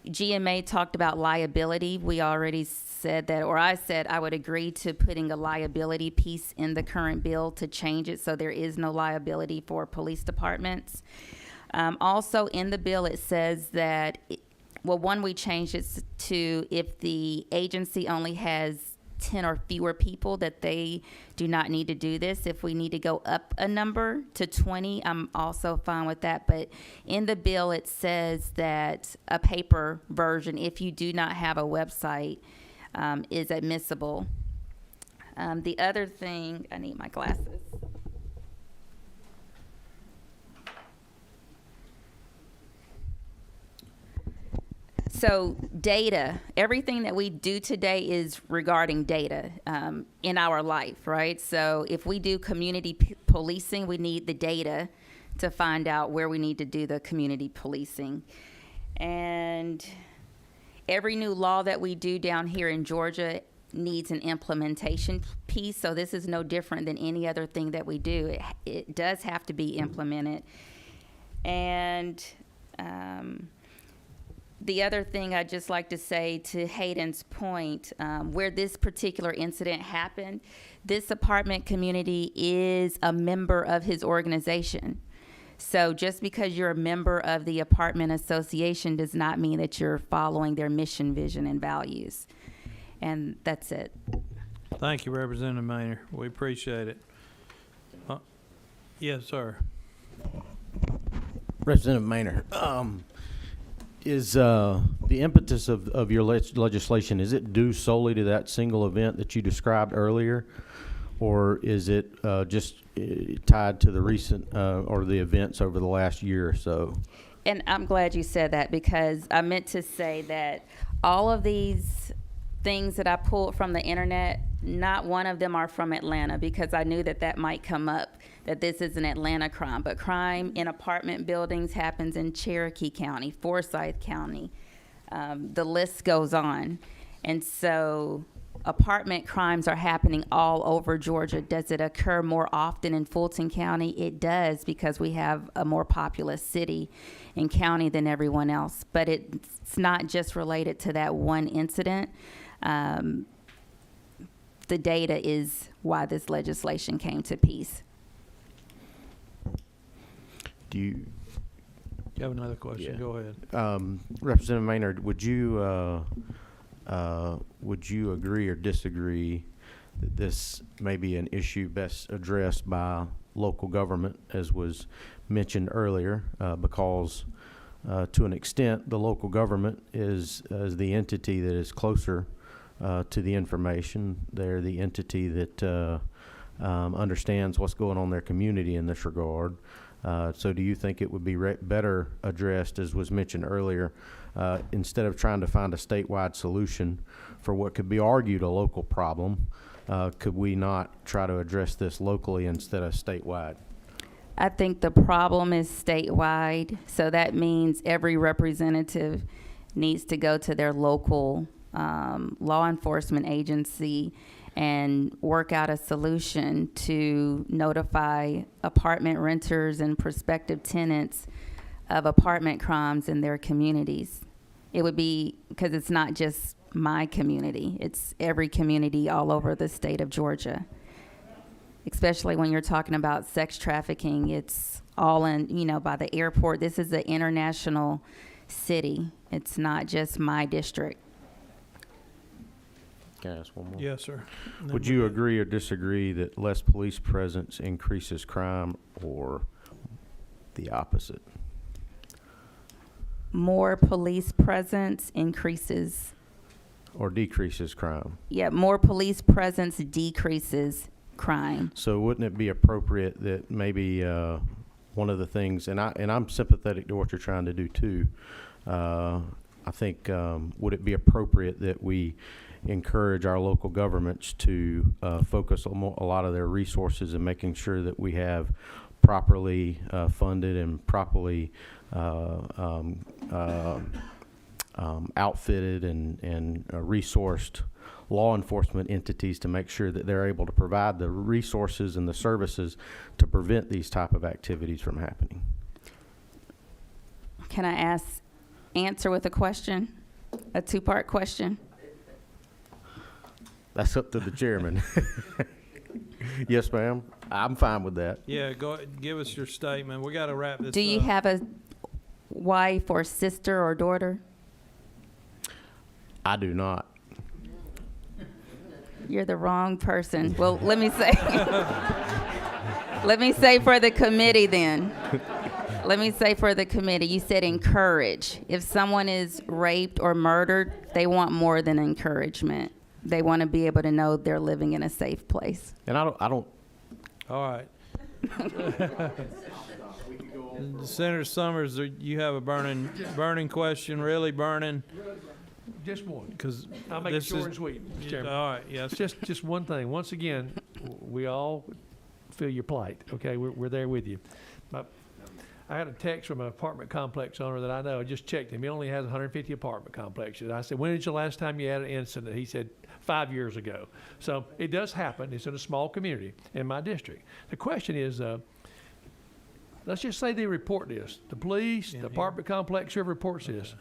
GMA talked about liability. We already said that, or I said I would agree to putting a liability piece in the current bill to change it so there is no liability for police departments. Also in the bill it says that, one, we changed it to if the agency only has 10 or fewer people, that they do not need to do this. If we need to go up a number to 20, I'm also fine with that. But in the bill, it says that a paper version, if you do not have a website, is admissible. The other thing, I need my glasses. So data, everything that we do today is regarding data in our life, right? So if we do community policing, we need the data to find out where we need to do the community policing. And every new law that we do down here in Georgia needs an implementation piece. So this is no different than any other thing that we do. It does have to be implemented. And the other thing I'd just like to say to Hayden's point, where this particular incident happened, this apartment community is a member of his organization. So just because you're a member of the apartment association does not mean that you're following their mission, vision, and values. And that's it. Thank you, Representative Maynard. We appreciate it. Yes, sir. Representative Maynard, is the impetus of your legislation, is it due solely to that single event that you described earlier? Or is it just tied to the recent or the events over the last year or so? And I'm glad you said that, because I meant to say that all of these things that I pulled from the internet, not one of them are from Atlanta, because I knew that that might come up, that this is an Atlanta crime. But crime in apartment buildings happens in Cherokee County, Forsyth County, The list goes on. And so apartment crimes are happening all over Georgia. Does it occur more often in Fulton County? It does, because we have a more populous city and county than everyone else. But it's not just related to that one incident. The data is why this legislation came to peace. Do you, You have another question? Yeah. Go ahead. Representative Maynard, would you agree or disagree that this may be an issue best addressed by local government, as was mentioned earlier, because to an extent, the local government is the entity that is closer to the information. They're the entity that understands what's going on in their community in this regard. So do you think it would be better addressed, as was mentioned earlier, instead of trying to find a statewide solution for what could be argued a local problem, could we not try to address this locally instead of statewide? I think the problem is statewide, so that means every representative needs to go to their local law enforcement agency and work out a solution to notify apartment renters and prospective tenants of apartment crimes in their communities. It would be, because it's not just my community, it's every community all over the state of Georgia. Especially when you're talking about sex trafficking, it's all in, by the airport. This is an international city. It's not just my district. Can I ask one more? Yes, sir. And then Would we you got- agree or disagree that less police presence increases crime, or the opposite? More police presence increases, Or decreases crime? more police presence decreases crime. So wouldn't it be appropriate that maybe one of the things, and I'm sympathetic to what you're trying to do too, I think would it be appropriate that we encourage our local governments to focus a lot of their resources in making sure that we have properly funded and properly outfitted and resourced law enforcement entities to make sure that they're able to provide the resources and the services to prevent these type of activities from happening? Can I answer with a question? A two-part question? That's up to the chairman. Yes, ma'am. I'm fine with that. Yeah, give us your statement. We got to wrap this up. Do you have a wife or sister or daughter? I do not. You're the wrong person. Well, let me say, let me say for the committee then. Let me say for the committee, you said encourage. If someone is raped or murdered, they want more than encouragement. They want to be able to know they're living in a safe place. And I don't. All right. Senator Summers, you have a burning question, really burning? Just one. Because I'll make it short and sweet, Mr. Chairman. All right, yes. Just one thing. Once again, we all feel your plight, okay? We're there with you. I had a text from an apartment complex owner that I know. I just checked him. He only has 150 apartment complexes. I said, when did the last time you had an incident? He said, 5 years ago. So it does happen. It's in a small community in my district. The question is, let's just say they report this. The police, the apartment complex, whoever reports this.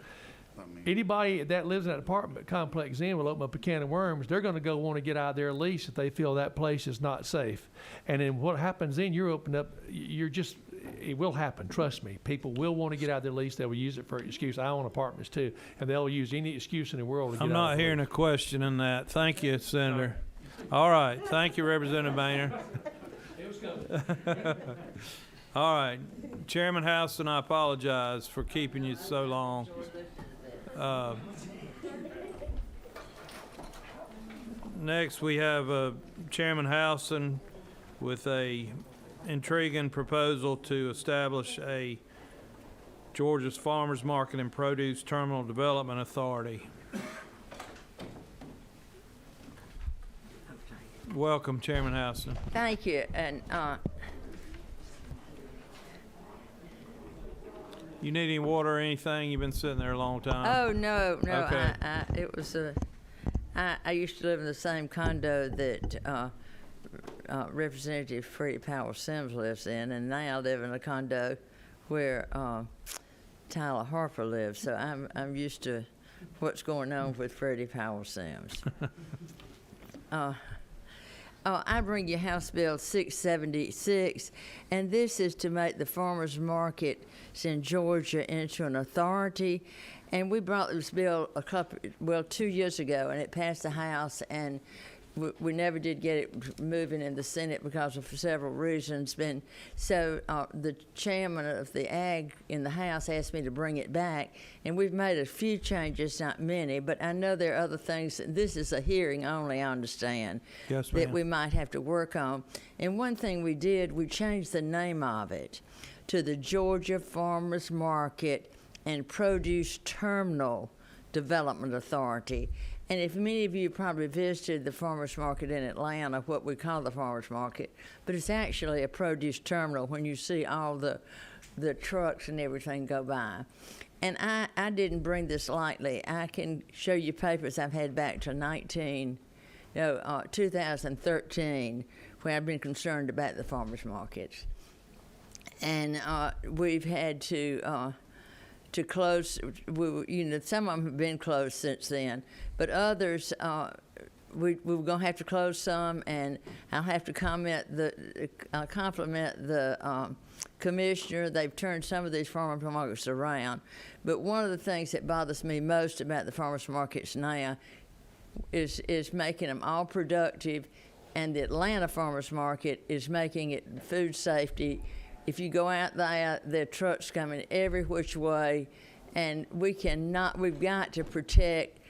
Anybody that lives in that apartment complex then will open up a can of worms. They're going to go want to get out of their lease if they feel that place is not safe. And then what happens then, it will happen. Trust me. People will want to get out of their lease. They will use it for an excuse. I own apartments too. And they'll use any excuse in the world to get I'm out not of the hearing a lease. question in that. Thank you, Senator. All right. Thank you, Representative Boehner. All right. Chairman Houston, I apologize for keeping you so long. Next, we have Chairman Houston with a intriguing proposal to establish a Georgia's Farmers Market and Produce Terminal Development Authority. Welcome, Chairman Houston. Thank you. And You need any water or anything? You've been sitting there a long time. Oh, no. Okay. I used to live in the same condo that Representative Freddie Powell Sims lives in, and now I live in a condo where Tyler Harper lives. So I'm used to what's going on with Freddie Powell Sims. I bring you House Bill 676, and this is to make the farmers markets in Georgia into an authority. And we brought this bill 2 years ago, and it passed the House, and we never did get it moving in the Senate because of several reasons. So the chairman of the Ag in the House asked me to bring it back, and we've made a few changes, not many, but I know there are other things. This is a hearing only, I understand, Yes, that ma'am. we might have to work on. And one thing we did, we changed the name of it to the Georgia Farmers Market and Produce Terminal Development Authority. And if many of you probably visited the farmers market in Atlanta, what we call the farmers market, but it's actually a produce terminal when you see all the trucks and everything go by. And I didn't bring this lightly. I can show you papers I've had back to 2013, where I've been concerned about the farmers markets. And we've had to close. Some of them have been closed since then, but others we're going to have to close some, and I'll have to compliment the commissioner. They've turned some of these farmers markets around, but one of the things that bothers me most about the farmers markets now is making them all productive, and the Atlanta farmers market is making it food safety. If you go out there are trucks coming every which way, and we've got to protect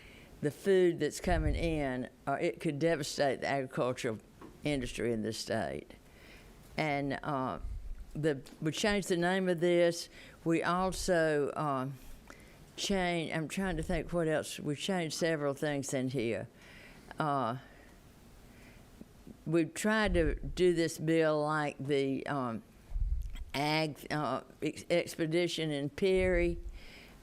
the food that's coming in, or it could devastate the agricultural industry in this state. And we changed the name of this. We also I'm trying to think what else. We changed several things in here. We've tried to do this bill like the Ag Expedition in Perry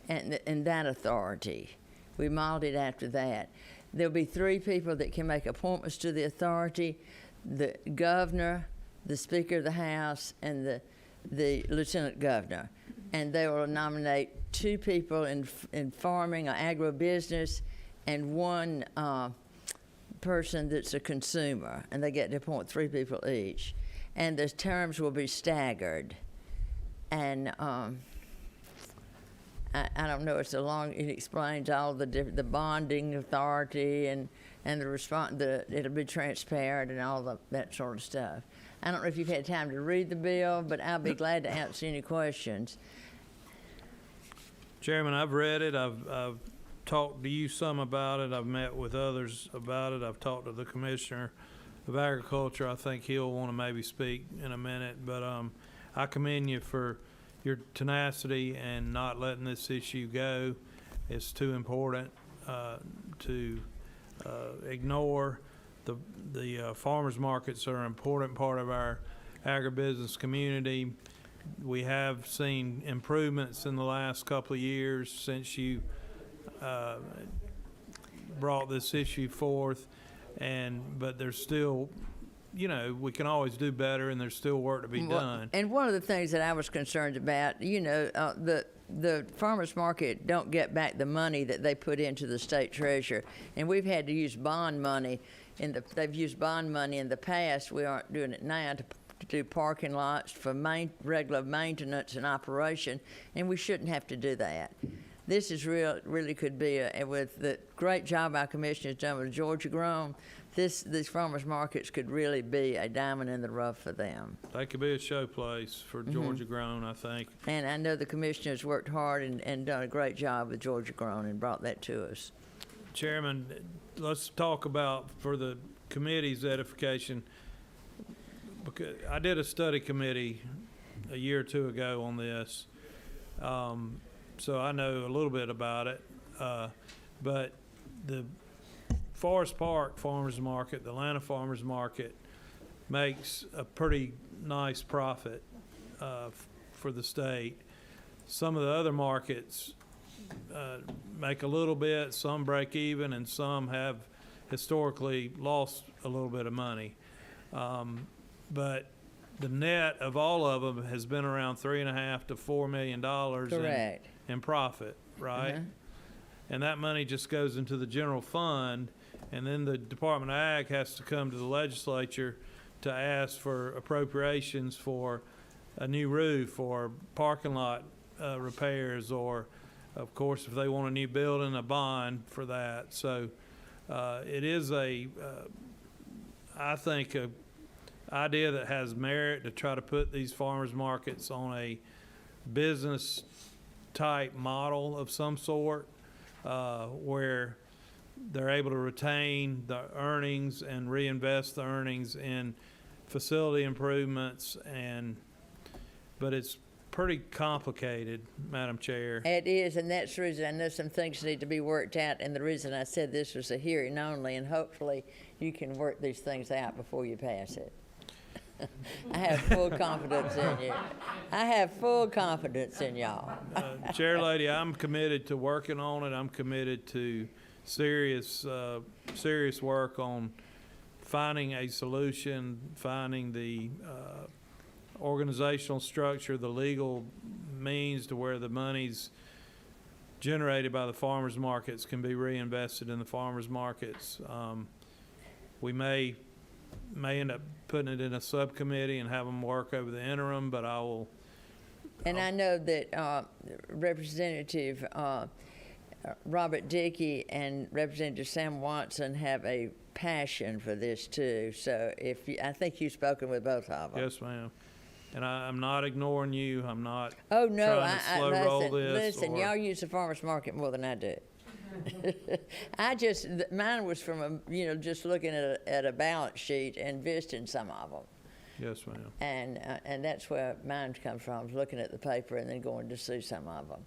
and that authority. We modeled it after that. There'll be 3 people that can make appointments to the authority: the governor, the Speaker of the House, and the Lieutenant Governor. And they will nominate 2 people in farming or agribusiness and 1 person that's a consumer, and they get to appoint 3 people each. And the terms will be staggered. And I don't know, it explains all the bonding authority and the it'll be transparent and all that sort of stuff. I don't know if you've had time to read the bill, but I'll be glad to answer any questions. Chairman, I've read it. I've talked to you some about it. I've met with others about it. I've talked to the Commissioner of Agriculture. I think he'll want to maybe speak in a minute, but I commend you for your tenacity and not letting this issue go. It's too important to ignore. The farmers markets are an important part of our agribusiness community. We have seen improvements in the last couple of years since you brought this issue forth, but there's still, we can always do better, and there's still work to be done. And one of the things that I was concerned about, the farmers market don't get back the money that they put into the state treasurer, and we've had to use bond money. They've used bond money in the past. We aren't doing it now to do parking lots for regular maintenance and operation, and we shouldn't have to do that. This is really could be, with the great job our commissioner has done with Georgia Grown, these farmers markets could really be a diamond in the rough for them. They could be a showplace for Georgia Grown, I think. And I know the commissioner's worked hard and done a great job with Georgia Grown and brought that to us. Chairman, let's talk about, for the committee's edification, because I did a study committee a year or 2 ago on this, so I know a little bit about it. But the Forest Park Farmers Market, the Atlanta Farmers Market, makes a pretty nice profit for the state. some of the other markets make a little bit, some break even, and some have historically lost a little bit of money. But the net of all of them has been around $3.5 to $4 million Correct. in profit, right? And that money just goes into the general fund, and then the Department of Ag has to come to the legislature to ask for appropriations for a new roof or parking lot repairs, or, of course, if they want a new building, a bond for that. So it is I think, a idea that has merit to try to put these farmers markets on a business type model of some sort, where they're able to retain the earnings and reinvest the earnings in facility improvements, but it's pretty complicated, Madam Chair. It is, and that's the reason I know some things need to be worked out, and the reason I said this was a hearing only, and hopefully you can work these things out before you pass it. I have full confidence in you. I have full confidence in y'all. Chair Lady, I'm committed to working on it. I'm committed to serious work on finding a solution, finding the organizational structure, the legal means to where the monies generated by the farmers markets can be reinvested in the farmers markets. We may end up putting it in a subcommittee and have them work over the interim, but I will. And I know that Representative Robert Dickey and Representative Sam Watson have a passion for this too. So I think you've spoken with both of them. Yes, ma'am. And I'm not ignoring you. I'm not Oh no! trying to slow roll this. Listen, y'all use the farmers market more than I do. Mine was from just looking at a balance sheet and visiting some of them. Yes, ma'am. And that's where mine comes from, looking at the paper and then going to see some of them.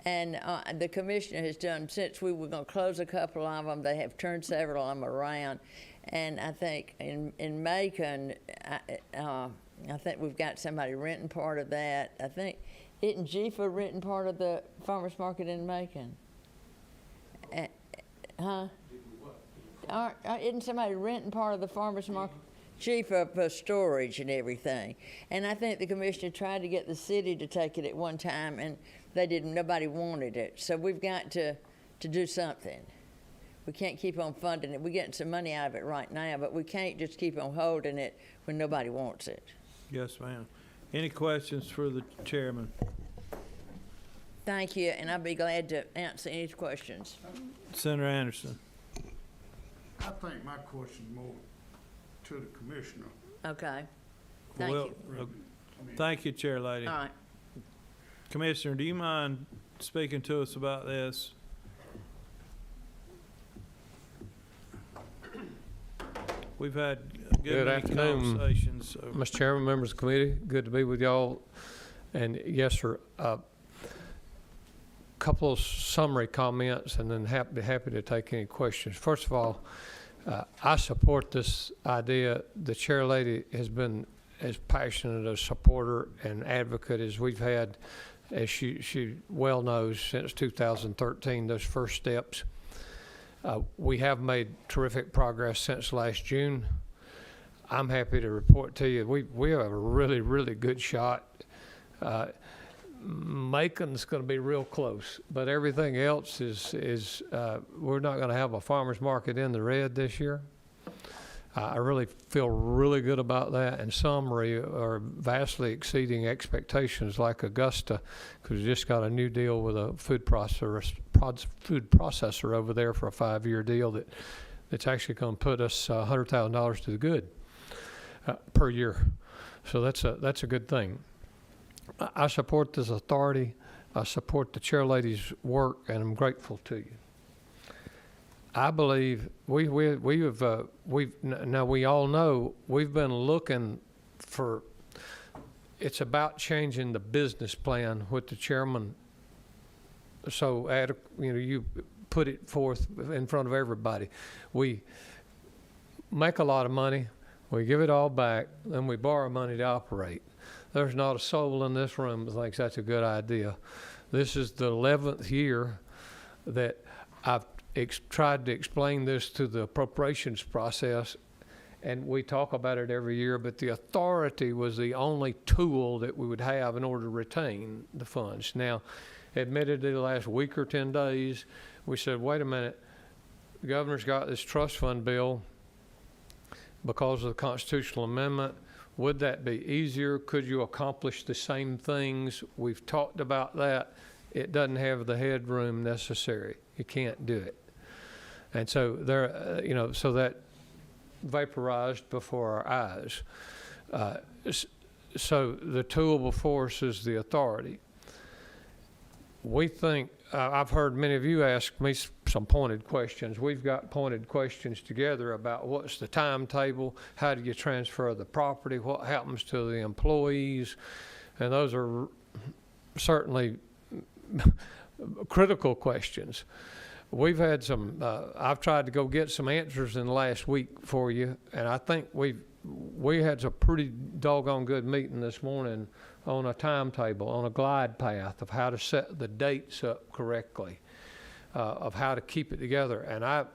And the commissioner has done, since we were going to close a couple of them, they have turned several of them around. And I think in Macon, I think we've got somebody renting part of that. I think, isn't Jifa renting part of the farmers market in Macon? Huh? Isn't somebody renting part of the farmers market? Jifa for storage and everything. And I think the commissioner tried to get the city to take it at one time, and they didn't. Nobody wanted it. So we've got to do something. We can't keep on funding it. We're getting some money out of it right now, but we can't just keep on holding it when nobody wants it. Yes, ma'am. Any questions for the chairman? Thank you, and I'll be glad to answer any questions. Senator Anderson. I think my question's more to the commissioner. Okay. Thank Well, you. Thank you, Chair Lady. All right. Commissioner, do you mind speaking to us about this? We've had a good many conversations. So. Mr. Chairman, members of the committee, good to be with y'all. And yes, sir, couple of summary comments and then happy to take any questions. First of all, I support this idea. The chair lady has been as passionate a supporter and advocate as we've had, as she well knows, since 2013, those first steps. We have made terrific progress since last June. I'm happy to report to you, we have a really, really good shot. Macon's going to be real close, but everything else is we're not going to have a farmer's market in the red this year. I really feel really good about that, and some are vastly exceeding expectations, like Augusta, because we just got a new deal with a food processor over there for a 5-year deal that's actually going to put us $100,000 to the good per year. So that's a good thing. I support this authority. I support the chair lady's work, and I'm grateful to you. I believe now we all know we've been looking for. It's about changing the business plan with the chairman. So you put it forth in front of everybody. We make a lot of money, we give it all back, then we borrow money to operate. there's not a soul in this room that thinks that's a good idea. This is the 11th year that I've tried to explain this to the appropriations process, and we talk about it every year, but the authority was the only tool that we would have in order to retain the funds. Now, admittedly, the last week or 10 days, we said, wait a minute, the governor's got this trust fund bill because of the constitutional amendment. Would that be easier? Could you accomplish the same things? We've talked about that. It doesn't have the headroom necessary. You can't do it. And so there, so that vaporized before our eyes. So the tool before us is the authority. We think, I've heard many of you ask me some pointed questions. We've got pointed questions together about what's the timetable, how do you transfer the property, what happens to the employees, and those are certainly critical questions. We've had some, I've tried to go get some answers in the last week for you, and I think we had a pretty doggone good meeting this morning on a timetable, on a glide path of how to set the dates up correctly, of how to keep it together. And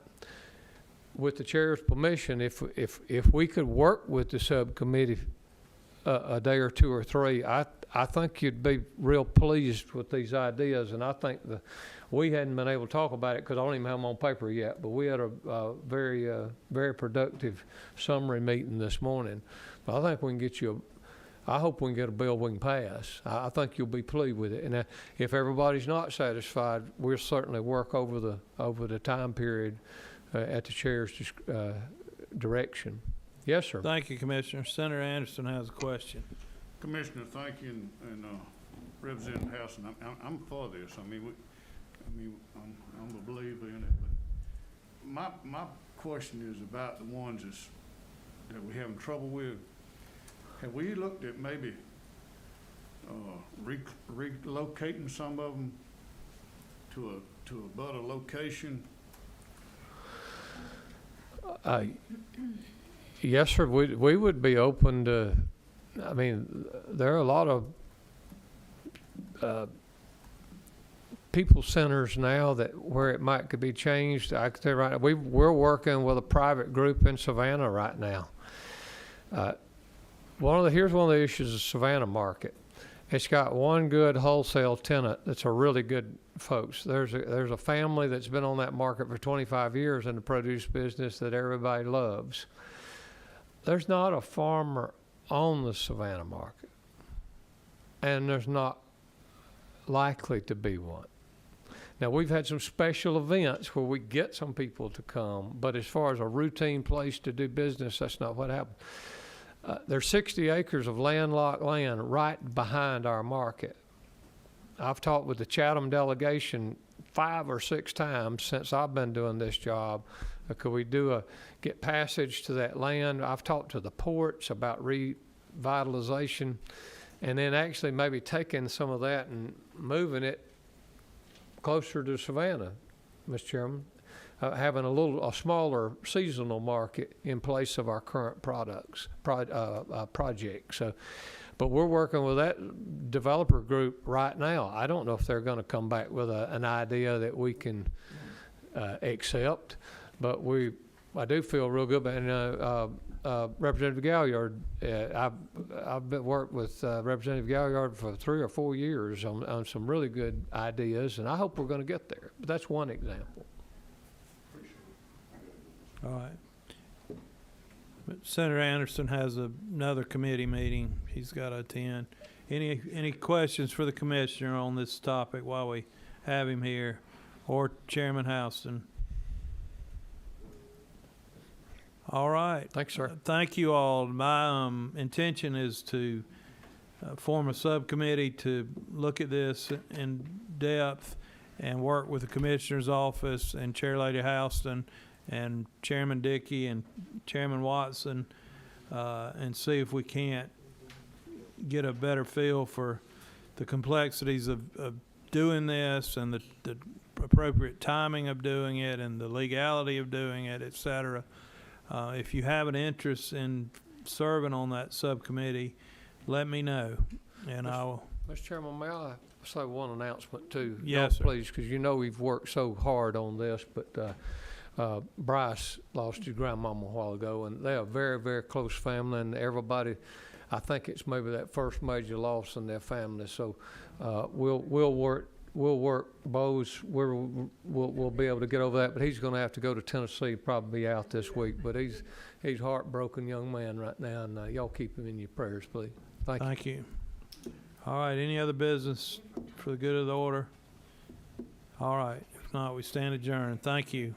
with the chair's permission, if we could work with the subcommittee a day or two or three, I think you'd be real pleased with these ideas. And I think we hadn't been able to talk about it because I don't even have them on paper yet, but we had a very productive summary meeting this morning. But I think we can get you I hope we can get a bill we can pass. I think you'll be pleased with it. And if everybody's not satisfied, we'll certainly work over the time period at the chair's direction. Yes, sir. Thank you, Commissioner. Senator Anderson has a question. Commissioner, thank you, and Representative House, and I'm for this. I mean, I'm a believer in it. But my question is about the ones that we're having trouble with. Have we looked at maybe relocating some of them to a better location? Yes, sir. We would be open to. I mean, there are a lot of people centers now where it could be changed. I can tell you right now, we're working with a private group in Savannah right now. Here's one of the issues of Savannah market. It's got one good wholesale tenant that's a really good folks. There's a family that's been on that market for 25 years in the produce business that everybody loves. There's not a farmer on the Savannah market, and there's not likely to be one. Now, we've had some special events where we get some people to come, but as far as a routine place to do business, that's not what happened. There's 60 acres of landlocked land right behind our market. I've talked with the Chatham delegation 5 or 6 times since I've been doing this job. Could we get passage to that land? I've talked to the ports about revitalization, and then actually maybe taking some of that and moving it closer to Savannah, Mr. Chairman. Having a smaller seasonal market in place of our current project. So, but we're working with that developer group right now. I don't know if they're going to come back with an idea that we can accept, but I do feel real good about it. Representative Galliard, I've worked with Representative Galliard for 3 or 4 years on some really good ideas, and I hope we're going to get there. But that's one example. All right. But Senator Anderson has another committee meeting he's got to attend. Any questions for the commissioner on this topic while we have him here, or Chairman Houston? All right. Thanks, sir. Thank you all. My intention is to form a subcommittee to look at this in depth and work with the Commissioner's Office and Chair Lady Houston and Chairman Dickey and Chairman Watson, and see if we can't get a better feel for the complexities of doing this and the appropriate timing of doing it and the legality of doing it, et cetera. If you have an interest in serving on that subcommittee, let me know, and I'll, Mr. Chairman, may I say one announcement too? Yes, sir. Please, because you know we've worked so hard on this, but Bryce lost his grandmama a while ago, and they're a very, very close family, and everybody, I think it's maybe that first major loss in their family, so we'll work, Bose, we'll be able to get over that, but he's gonna have to go to Tennessee, probably be out this week, but he's a heartbroken young man right now, and y'all keep him in your prayers, please. Thank you. thank you. All right, any other business for the good of the order? All right, if not, we stand adjourned. Thank you.